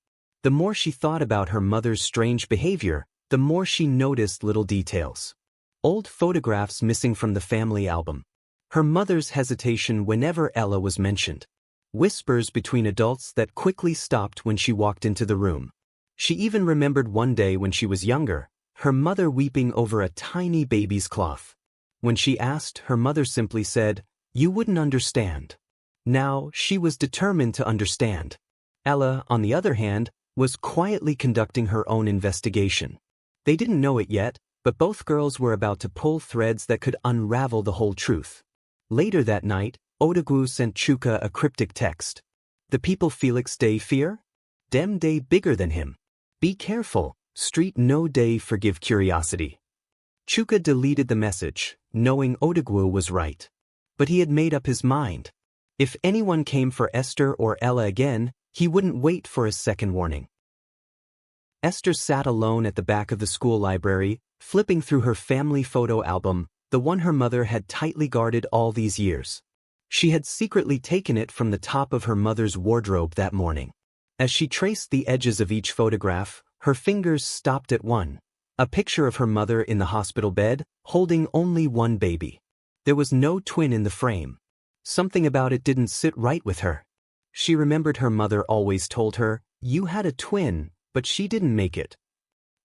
The more she thought about her mother's strange behavior, the more she noticed little details. Old photographs missing from the family album. Her mother's hesitation whenever Ella was mentioned. Whispers between adults that quickly stopped when she walked into the room. She even remembered one day when she was younger, her mother weeping over a tiny baby's cloth. When she asked, her mother simply said, "You wouldn't understand." Now, she was determined to understand. Ella, on the other hand, was quietly conducting her own investigation. They didn't know it yet, but both girls were about to pull threads that could unravel the whole truth. Later that night, Odogwu sent Chuka a cryptic text. "The people Felix day fear? Dem day bigger than him. Be careful, street no day forgive curiosity." Chuka deleted the message, knowing Odogwu was right. But he had made up his mind. If anyone came for Esther or Ella again, he wouldn't wait for a second warning. Esther sat alone at the back of the school library, flipping through her family photo album, the one her mother had tightly guarded all these years. She had secretly taken it from the top of her mother's wardrobe that morning. As she traced the edges of each photograph, her fingers stopped at one. A picture of her mother in the hospital bed, holding only one baby. There was no twin in the frame. Something about it didn't sit right with her. She remembered her mother always told her, "You had a twin, but she didn't make it."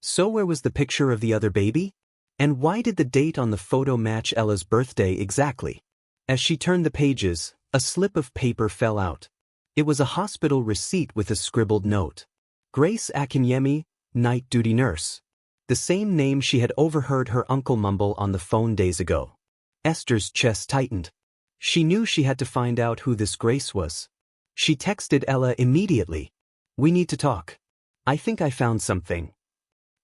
So where was the picture of the other baby? And why did the date on the photo match Ella's birthday exactly? As she turned the pages, a slip of paper fell out. It was a hospital receipt with a scribbled note. Grace Akinyemi, night duty nurse. The same name she had overheard her uncle mumble on the phone days ago. Esther's chest tightened. She knew she had to find out who this Grace was. She texted Ella immediately. "We need to talk. I think I found something."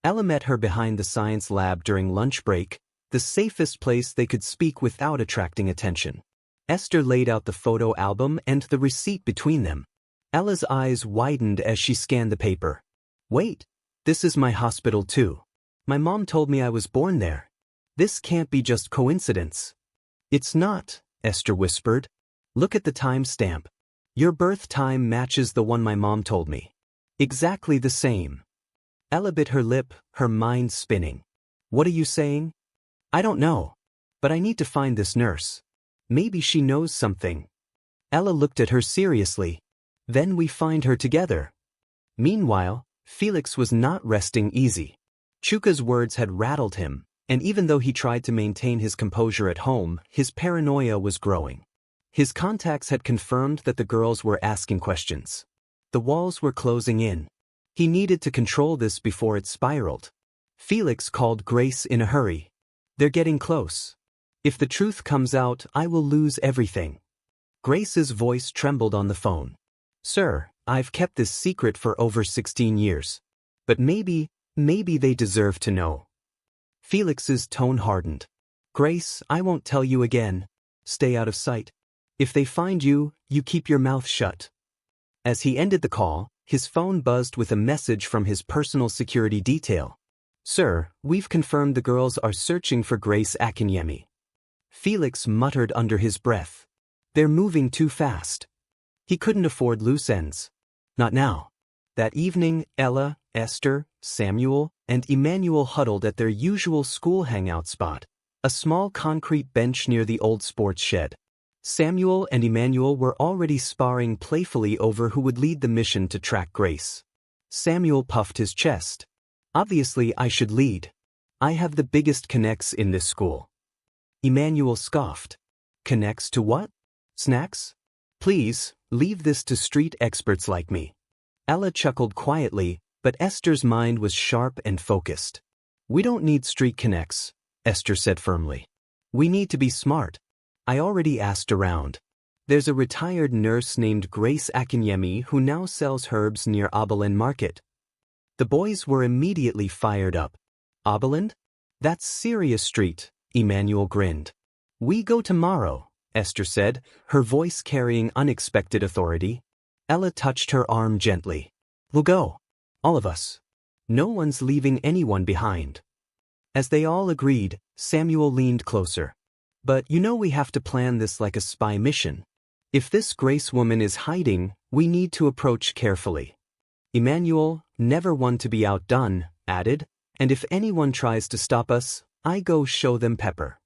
Ella met her behind the science lab during lunch break, the safest place they could speak without attracting attention. Esther laid out the photo album and the receipt between them. Ella's eyes widened as she scanned the paper. "Wait, this is my hospital too. My mom told me I was born there. This can't be just coincidence." "It's not," Esther whispered. "Look at the time stamp. Your birth time matches the one my mom told me. Exactly the same." Ella bit her lip, her mind spinning. "What are you saying?" "I don't know. But I need to find this nurse. Maybe she knows something." Ella looked at her seriously. "Then we find her together." Meanwhile, Felix was not resting easy. Chuka's words had rattled him, and even though he tried to maintain his composure at home, his paranoia was growing. His contacts had confirmed that the girls were asking questions. The walls were closing in. He needed to control this before it spiraled. Felix called Grace in a hurry. "They're getting close. If the truth comes out, I will lose everything." Grace's voice trembled on the phone. "Sir, I've kept this secret for over 16 years. But maybe they deserve to know." Felix's tone hardened. "Grace, I won't tell you again. Stay out of sight. If they find you, you keep your mouth shut." As he ended the call, his phone buzzed with a message from his personal security detail. "Sir, we've confirmed the girls are searching for Grace Akinyemi." Felix muttered under his breath. "They're moving too fast." He couldn't afford loose ends. Not now. That evening, Ella, Esther, Samuel, and Emmanuel huddled at their usual school hangout spot, a small concrete bench near the old sports shed. Samuel and Emmanuel were already sparring playfully over who would lead the mission to track Grace. Samuel puffed his chest. Obviously, I should lead. I have the biggest connects in this school. Emmanuel scoffed. Connects to what? Snacks? Please, leave this to street experts like me. Ella chuckled quietly, but Esther's mind was sharp and focused. We don't need street connects, Esther said firmly. We need to be smart. I already asked around. There's a retired nurse named Grace Akinyemi who now sells herbs near Oberlin Market. The boys were immediately fired up. Oberlin? That's serious street, Emmanuel grinned. We go tomorrow, Esther said, her voice carrying unexpected authority. Ella touched her arm gently. We'll go. All of us. No one's leaving anyone behind. As they all agreed, Samuel leaned closer. But you know we have to plan this like a spy mission. If this Grace woman is hiding, we need to approach carefully. Emmanuel, never one to be outdone, added, and if anyone tries to stop us, I go show them pepper.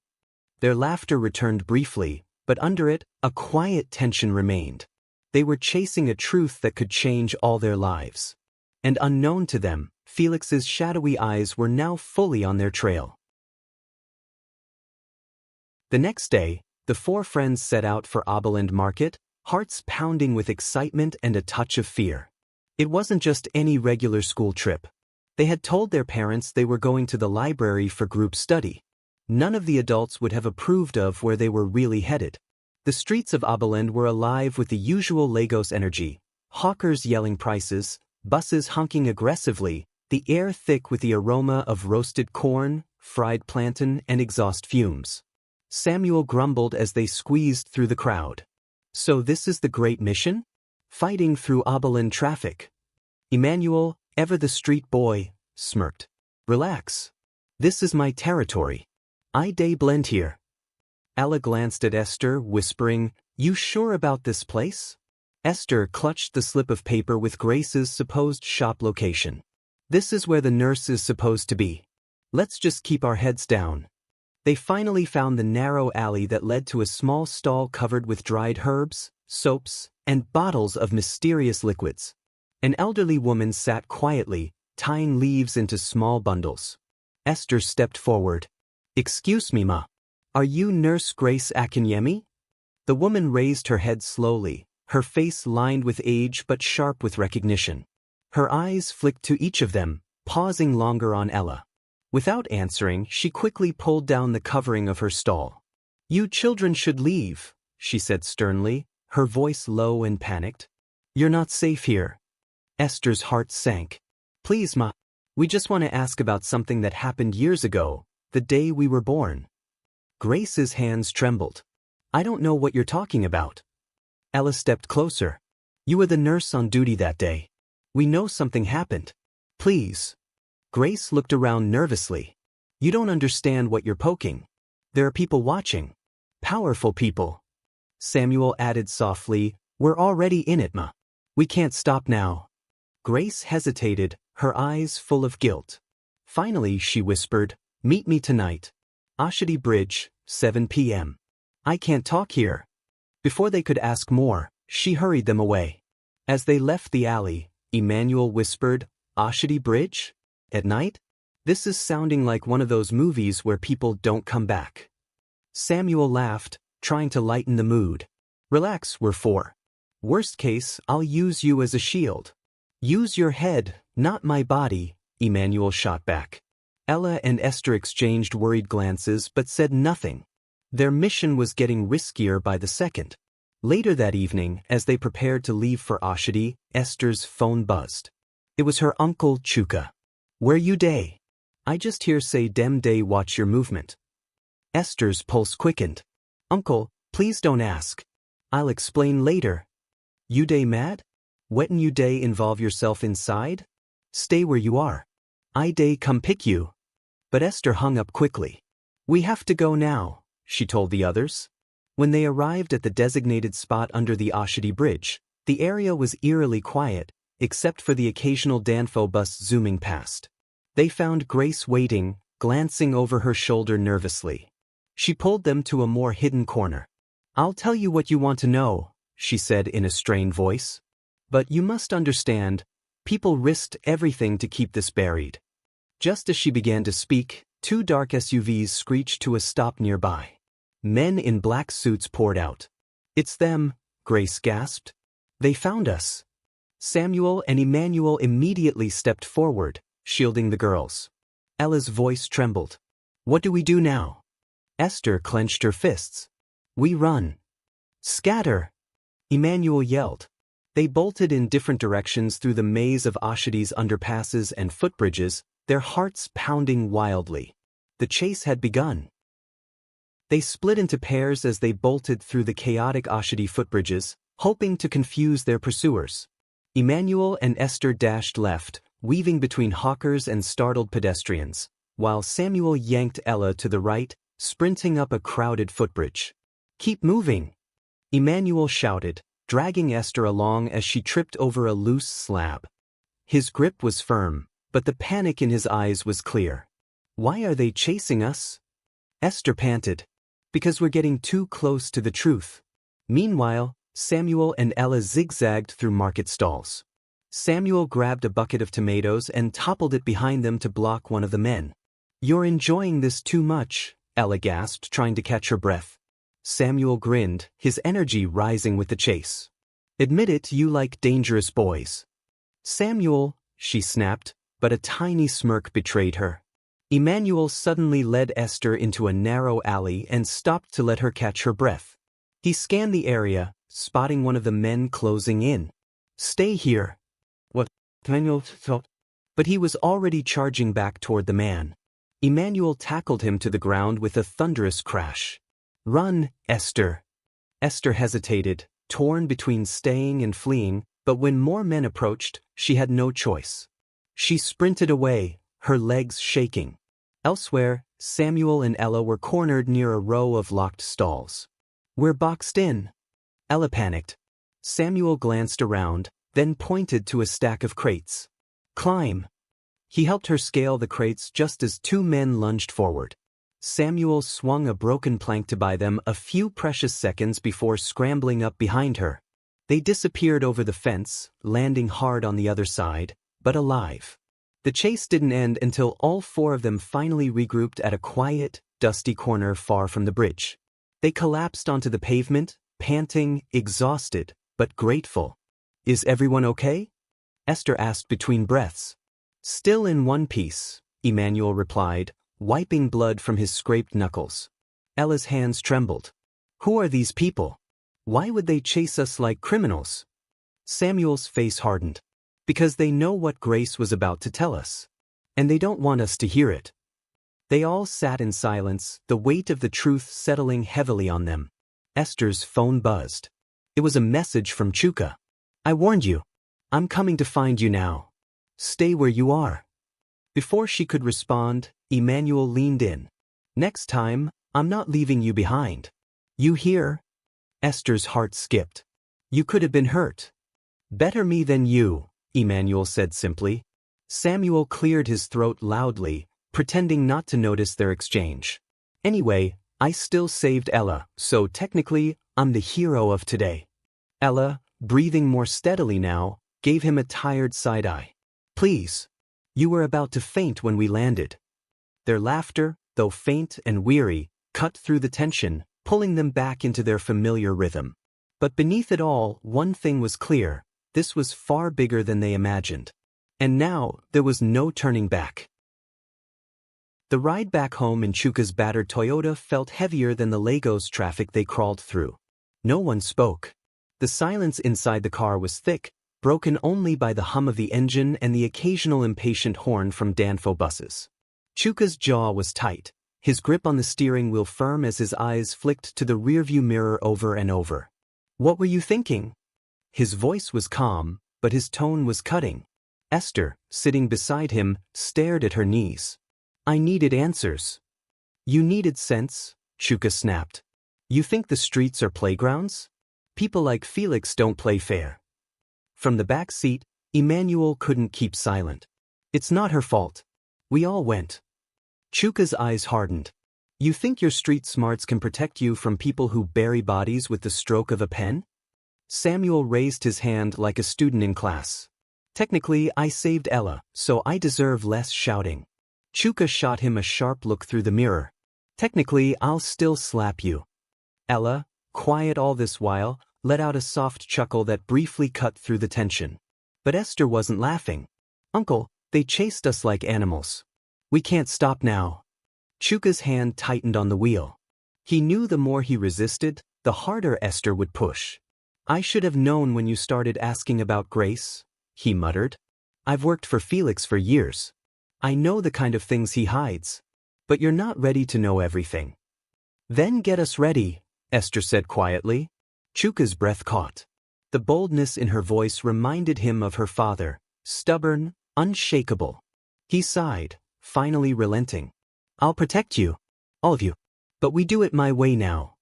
Their laughter returned briefly, but under it, a quiet tension remained. They were chasing a truth that could change all their lives. And unknown to them, Felix's shadowy eyes were now fully on their trail. The next day, the four friends set out for Oberlin Market, hearts pounding with excitement and a touch of fear. It wasn't just any regular school trip. They had told their parents they were going to the library for group study. None of the adults would have approved of where they were really headed. The streets of Oberlin were alive with the usual Lagos energy, hawkers yelling prices, buses honking aggressively, the air thick with the aroma of roasted corn, fried plantain, and exhaust fumes. Samuel grumbled as they squeezed through the crowd. So this is the great mission? Fighting through Oberlin traffic. Emmanuel, ever the street boy, smirked. Relax. This is my territory. I day blend here. Ella glanced at Esther, whispering, You sure about this place? Esther clutched the slip of paper with Grace's supposed shop location. This is where the nurse is supposed to be. Let's just keep our heads down. They finally found the narrow alley that led to a small stall covered with dried herbs, soaps, and bottles of mysterious liquids. An elderly woman sat quietly, tying leaves into small bundles. Esther stepped forward. Excuse me, ma. Are you Nurse Grace Akinyemi? The woman raised her head slowly, her face lined with age but sharp with recognition. Her eyes flicked to each of them, pausing longer on Ella. Without answering, she quickly pulled down the covering of her stall. You children should leave, she said sternly, her voice low and panicked. You're not safe here. Esther's heart sank. Please, ma. We just want to ask about something that happened years ago, the day we were born. Grace's hands trembled. I don't know what you're talking about. Ella stepped closer. You were the nurse on duty that day. We know something happened. Please. Grace looked around nervously. You don't understand what you're poking. There are people watching. Powerful people. Samuel added softly, We're already in it, ma. We can't stop now. Grace hesitated, her eyes full of guilt. Finally, she whispered, Meet me tonight. Oshodi Bridge, 7 p.m. I can't talk here. Before they could ask more, she hurried them away. As they left the alley, Emmanuel whispered, Oshodi Bridge? At night? This is sounding like one of those movies where people don't come back. Samuel laughed, trying to lighten the mood. Relax, we're four. Worst case, I'll use you as a shield. Use your head, not my body, Emmanuel shot back. Ella and Esther exchanged worried glances but said nothing. Their mission was getting riskier by the second. Later that evening, as they prepared to leave for Oshodi, Esther's phone buzzed. It was her uncle Chuka. Where you day? I just hear say dem day watch your movement. Esther's pulse quickened. Uncle, please don't ask. I'll explain later. You day mad? Wetin you day involve yourself inside? Stay where you are. I day come pick you. But Esther hung up quickly. We have to go now, she told the others. When they arrived at the designated spot under the Oshodi Bridge, the area was eerily quiet, except for the occasional Danfo bus zooming past. They found Grace waiting, glancing over her shoulder nervously. She pulled them to a more hidden corner. "I'll tell you what you want to know," she said in a strained voice. "But you must understand, people risked everything to keep this buried." Just as she began to speak, two dark SUVs screeched to a stop nearby. Men in black suits poured out. "It's them," Grace gasped. "They found us." Samuel and Emmanuel immediately stepped forward, shielding the girls. Ella's voice trembled. "What do we do now?" Esther clenched her fists. "We run." "Scatter!" Emmanuel yelled. They bolted in different directions through the maze of Ashidi's underpasses and footbridges, their hearts pounding wildly. The chase had begun. They split into pairs as they bolted through the chaotic Ashidi footbridges, hoping to confuse their pursuers. Emmanuel and Esther dashed left, weaving between hawkers and startled pedestrians, while Samuel yanked Ella to the right, sprinting up a crowded footbridge. "Keep moving!" Emmanuel shouted, dragging Esther along as she tripped over a loose slab. His grip was firm, but the panic in his eyes was clear. "Why are they chasing us?" Esther panted. "Because we're getting too close to the truth." Meanwhile, Samuel and Ella zigzagged through market stalls. Samuel grabbed a bucket of tomatoes and toppled it behind them to block one of the men. "You're enjoying this too much," Ella gasped, trying to catch her breath. Samuel grinned, his energy rising with the chase. "Admit it, you like dangerous boys." "Samuel," she snapped, but a tiny smirk betrayed her. Emmanuel suddenly led Esther into a narrow alley and stopped to let her catch her breath. He scanned the area, spotting one of the men closing in. "Stay here." "What?" Emmanuel thought. But he was already charging back toward the man. Emmanuel tackled him to the ground with a thunderous crash. "Run, Esther." Esther hesitated, torn between staying and fleeing, but when more men approached, she had no choice. She sprinted away, her legs shaking. Elsewhere, Samuel and Ella were cornered near a row of locked stalls. "We're boxed in." Ella panicked. Samuel glanced around, then pointed to a stack of crates. "Climb." He helped her scale the crates just as two men lunged forward. Samuel swung a broken plank to buy them a few precious seconds before scrambling up behind her. They disappeared over the fence, landing hard on the other side, but alive. The chase didn't end until all four of them finally regrouped at a quiet, dusty corner far from the bridge. They collapsed onto the pavement, panting, exhausted, but grateful. "Is everyone okay?" Esther asked between breaths. "Still in one piece," Emmanuel replied, wiping blood from his scraped knuckles. Ella's hands trembled. "Who are these people? Why would they chase us like criminals?" Samuel's face hardened. "Because they know what Grace was about to tell us. And they don't want us to hear it." They all sat in silence, the weight of the truth settling heavily on them. Esther's phone buzzed. It was a message from Chuka. "I warned you. I'm coming to find you now. Stay where you are." Before she could respond, Emmanuel leaned in. "Next time, I'm not leaving you behind. You hear?" Esther's heart skipped. "You could have been hurt." "Better me than you," Emmanuel said simply. Samuel cleared his throat loudly, pretending not to notice their exchange. "Anyway, I still saved Ella, so technically, I'm the hero of today." Ella, breathing more steadily now, gave him a tired side-eye. "Please. You were about to faint when we landed." Their laughter, though faint and weary, cut through the tension, pulling them back into their familiar rhythm. But beneath it all, one thing was clear: this was far bigger than they imagined. And now, there was no turning back. The ride back home in Chuka's battered Toyota felt heavier than the Lagos traffic they crawled through. No one spoke. The silence inside the car was thick, broken only by the hum of the engine and the occasional impatient horn from Danfo buses. Chuka's jaw was tight, his grip on the steering wheel firm as his eyes flicked to the rearview mirror over and over. "What were you thinking?" His voice was calm, but his tone was cutting. Esther, sitting beside him, stared at her knees. "I needed answers." "You needed sense," Chuka snapped. "You think the streets are playgrounds? People like Felix don't play fair." From the back seat, Emmanuel couldn't keep silent. It's not her fault. We all went. Chuka's eyes hardened. You think your street smarts can protect you from people who bury bodies with the stroke of a pen? Samuel raised his hand like a student in class. Technically, I saved Ella, so I deserve less shouting. Chuka shot him a sharp look through the mirror. Technically, I'll still slap you. Ella, quiet all this while, let out a soft chuckle that briefly cut through the tension. But Esther wasn't laughing. Uncle, they chased us like animals. We can't stop now. Chuka's hand tightened on the wheel. He knew the more he resisted, the harder Esther would push. I should have known when you started asking about Grace, he muttered. I've worked for Felix for years. I know the kind of things he hides. But you're not ready to know everything. Then get us ready, Esther said quietly. Chuka's breath caught. The boldness in her voice reminded him of her father, stubborn, unshakable. He sighed, finally relenting. I'll protect you. All of you. But we do it my way now.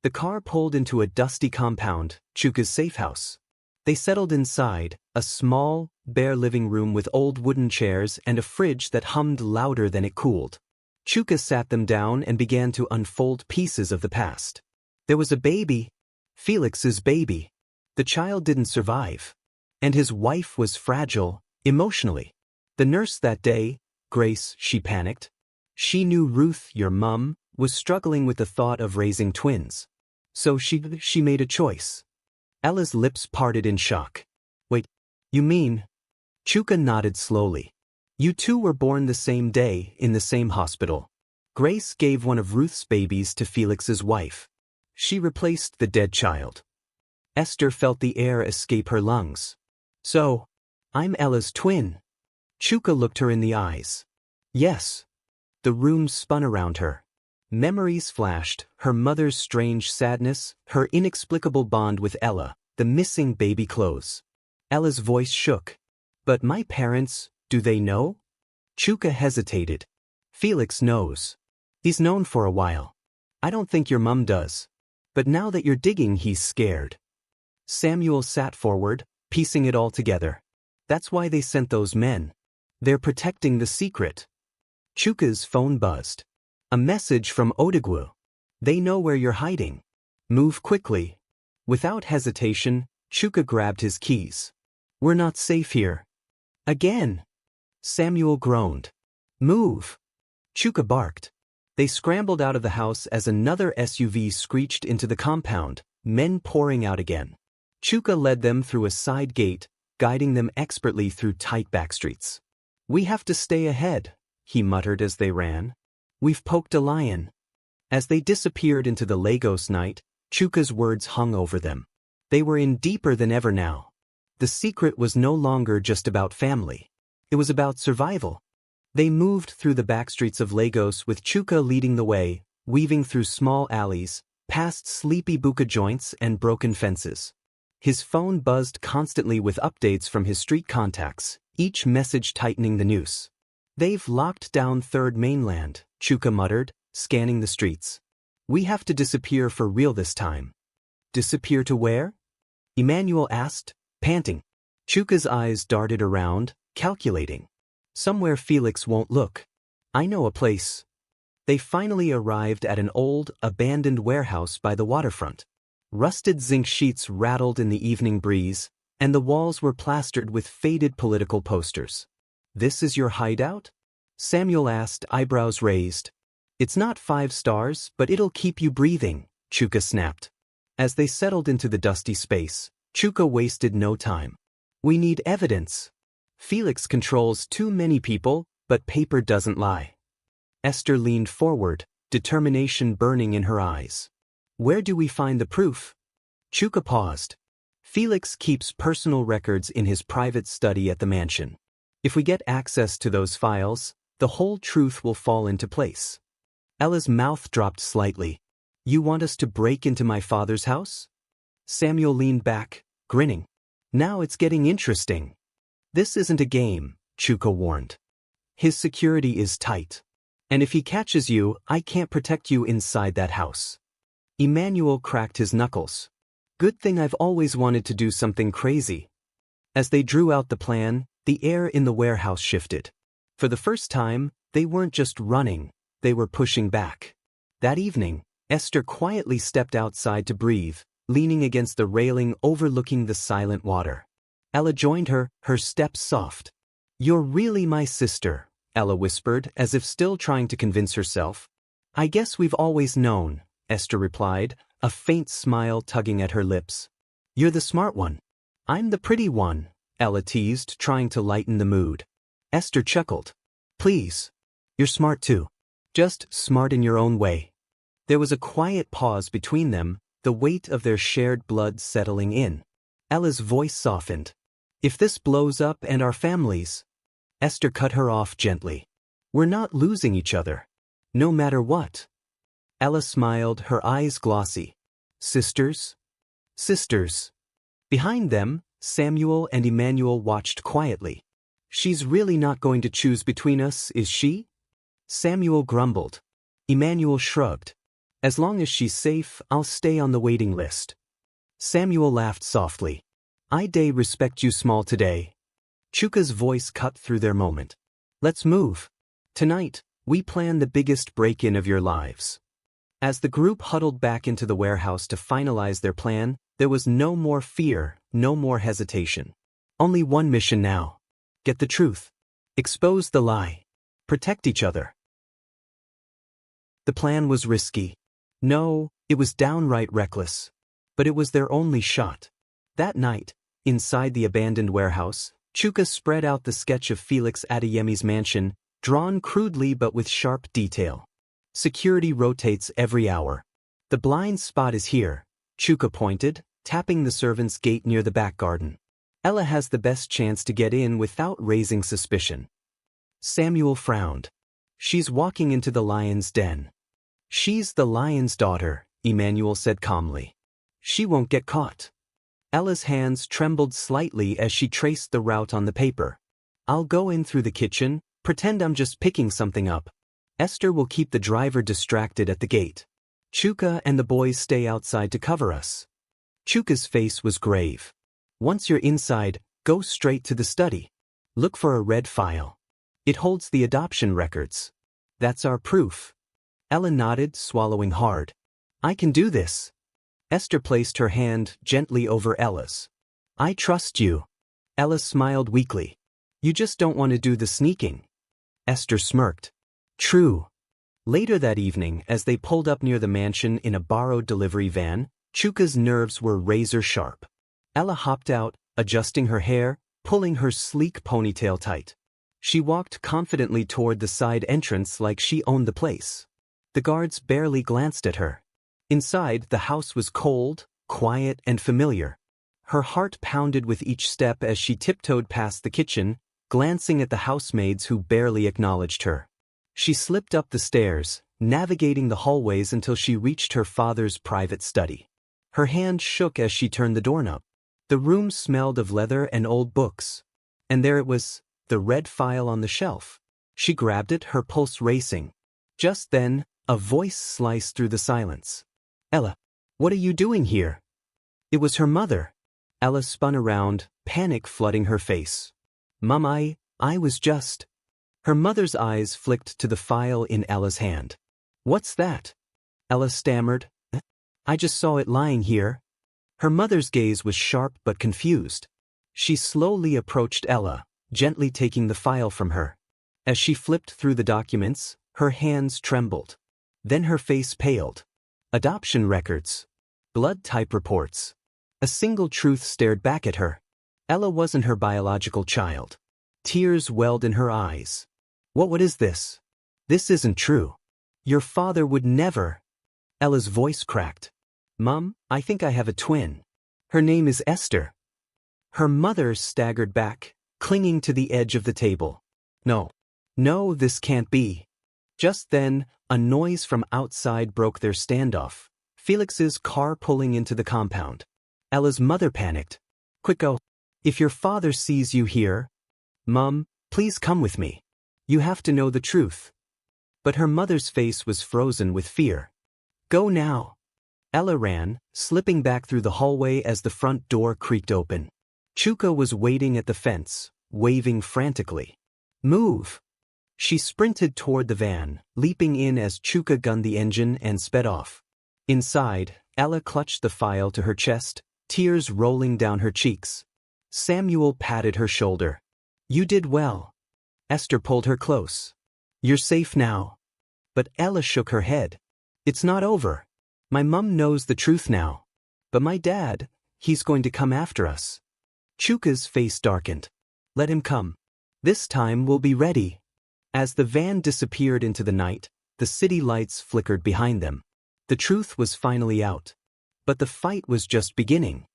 The car pulled into a dusty compound, Chuka's safe house. They settled inside, a small, bare living room with old wooden chairs and a fridge that hummed louder than it cooled. Chuka sat them down and began to unfold pieces of the past. There was a baby. Felix's baby. The child didn't survive. And his wife was fragile, emotionally. The nurse that day, Grace, she panicked. She knew Ruth, your mum, was struggling with the thought of raising twins. So she made a choice. Ella's lips parted in shock. Wait, you mean? Chuka nodded slowly. You two were born the same day, in the same hospital. Grace gave one of Ruth's babies to Felix's wife. She replaced the dead child. Esther felt the air escape her lungs. So, I'm Ella's twin. Chuka looked her in the eyes. Yes. The room spun around her. Memories flashed, her mother's strange sadness, her inexplicable bond with Ella, the missing baby clothes. Ella's voice shook. But my parents, do they know? Chuka hesitated. Felix knows. He's known for a while. I don't think your mum does. But now that you're digging, he's scared. Samuel sat forward, piecing it all together. That's why they sent those men. They're protecting the secret. Chuka's phone buzzed. A message from Odegwu. They know where you're hiding. Move quickly. Without hesitation, Chuka grabbed his keys. We're not safe here. Again. Samuel groaned. Move. Chuka barked. They scrambled out of the house as another SUV screeched into the compound, men pouring out again. Chuka led them through a side gate, guiding them expertly through tight backstreets. We have to stay ahead, he muttered as they ran. We've poked a lion. As they disappeared into the Lagos night, Chuka's words hung over them. They were in deeper than ever now. The secret was no longer just about family. It was about survival. They moved through the backstreets of Lagos with Chuka leading the way, weaving through small alleys, past sleepy buka joints and broken fences. His phone buzzed constantly with updates from his street contacts, each message tightening the noose. They've locked down Third Mainland, Chuka muttered, scanning the streets. We have to disappear for real this time. Disappear to where? Emmanuel asked, panting. Chuka's eyes darted around, calculating. Somewhere Felix won't look. I know a place. They finally arrived at an old, abandoned warehouse by the waterfront. Rusted zinc sheets rattled in the evening breeze, and the walls were plastered with faded political posters. This is your hideout? Samuel asked, eyebrows raised. It's not 5 stars, but it'll keep you breathing, Chuka snapped. As they settled into the dusty space, Chuka wasted no time. We need evidence. Felix controls too many people, but paper doesn't lie. Esther leaned forward, determination burning in her eyes. Where do we find the proof? Chuka paused. Felix keeps personal records in his private study at the mansion. If we get access to those files, the whole truth will fall into place. Ella's mouth dropped slightly. You want us to break into my father's house? Samuel leaned back, grinning. Now it's getting interesting. This isn't a game, Chuka warned. His security is tight. And if he catches you, I can't protect you inside that house. Emmanuel cracked his knuckles. Good thing I've always wanted to do something crazy. As they drew out the plan, the air in the warehouse shifted. For the first time, they weren't just running, they were pushing back. That evening, Esther quietly stepped outside to breathe, leaning against the railing overlooking the silent water. Ella joined her, her steps soft. "You're really my sister," Ella whispered, as if still trying to convince herself. "I guess we've always known," Esther replied, a faint smile tugging at her lips. "You're the smart one. I'm the pretty one," Ella teased, trying to lighten the mood. Esther chuckled. "Please. You're smart too. Just smart in your own way." There was a quiet pause between them, the weight of their shared blood settling in. Ella's voice softened. "If this blows up and our families—" Esther cut her off gently. "We're not losing each other. No matter what." Ella smiled, her eyes glossy. "Sisters? Sisters." Behind them, Samuel and Emmanuel watched quietly. "She's really not going to choose between us, is she?" Samuel grumbled. Emmanuel shrugged. "As long as she's safe, I'll stay on the waiting list." Samuel laughed softly. "I respect you small today." Chuka's voice cut through their moment. "Let's move. Tonight, we plan the biggest break-in of your lives." As the group huddled back into the warehouse to finalize their plan, there was no more fear, no more hesitation. Only one mission now. Get the truth. Expose the lie. Protect each other. The plan was risky. No, it was downright reckless. But it was their only shot. That night, inside the abandoned warehouse, Chuka spread out the sketch of Felix Adeyemi's mansion, drawn crudely but with sharp detail. Security rotates every hour. "The blind spot is here," Chuka pointed, tapping the servant's gate near the back garden. "Ella has the best chance to get in without raising suspicion." Samuel frowned. "She's walking into the lion's den." "She's the lion's daughter," Emmanuel said calmly. "She won't get caught." Ella's hands trembled slightly as she traced the route on the paper. "I'll go in through the kitchen, pretend I'm just picking something up. Esther will keep the driver distracted at the gate. Chuka and the boys stay outside to cover us." Chuka's face was grave. "Once you're inside, go straight to the study. Look for a red file. It holds the adoption records. That's our proof." Ella nodded, swallowing hard. "I can do this." Esther placed her hand gently over Ella's. "I trust you." Ella smiled weakly. "You just don't want to do the sneaking." Esther smirked. "True." Later that evening, as they pulled up near the mansion in a borrowed delivery van, Chuka's nerves were razor sharp. Ella hopped out, adjusting her hair, pulling her sleek ponytail tight. She walked confidently toward the side entrance like she owned the place. The guards barely glanced at her. Inside, the house was cold, quiet, and familiar. Her heart pounded with each step as she tiptoed past the kitchen, glancing at the housemaids who barely acknowledged her. She slipped up the stairs, navigating the hallways until she reached her father's private study. Her hand shook as she turned the doorknob. The room smelled of leather and old books. And there it was, the red file on the shelf. She grabbed it, her pulse racing. Just then, a voice sliced through the silence. "Ella, what are you doing here?" It was her mother. Ella spun around, panic flooding her face. "Mom, I was just..." Her mother's eyes flicked to the file in Ella's hand. "What's that?" Ella stammered. "I just saw it lying here." Her mother's gaze was sharp but confused. She slowly approached Ella, gently taking the file from her. As she flipped through the documents, her hands trembled. Then her face paled. Adoption records. Blood type reports. A single truth stared back at her. Ella wasn't her biological child. Tears welled in her eyes. What is this? This isn't true. Your father would never." Ella's voice cracked. "Mom, I think I have a twin. Her name is Esther." Her mother staggered back, clinging to the edge of the table. No, this can't be." Just then, a noise from outside broke their standoff. Felix's car pulling into the compound. Ella's mother panicked. "Quick, go. If your father sees you here..." "Mom, please come with me. You have to know the truth." But her mother's face was frozen with fear. "Go now." Ella ran, slipping back through the hallway as the front door creaked open. Chuka was waiting at the fence, waving frantically. Move! She sprinted toward the van, leaping in as Chuka gunned the engine and sped off. Inside, Ella clutched the file to her chest, tears rolling down her cheeks. Samuel patted her shoulder. You did well. Esther pulled her close. You're safe now. But Ella shook her head. It's not over. My mum knows the truth now. But my dad, he's going to come after us. Chuka's face darkened. Let him come. This time we'll be ready. As the van disappeared into the night, the city lights flickered behind them. The truth was finally out. But the fight was just beginning.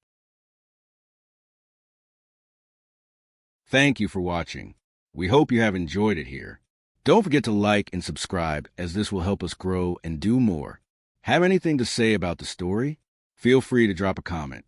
Thank you for watching. We hope you have enjoyed it here. Don't forget to like and subscribe, as this will help us grow and do more. Have anything to say about the story? Feel free to drop a comment.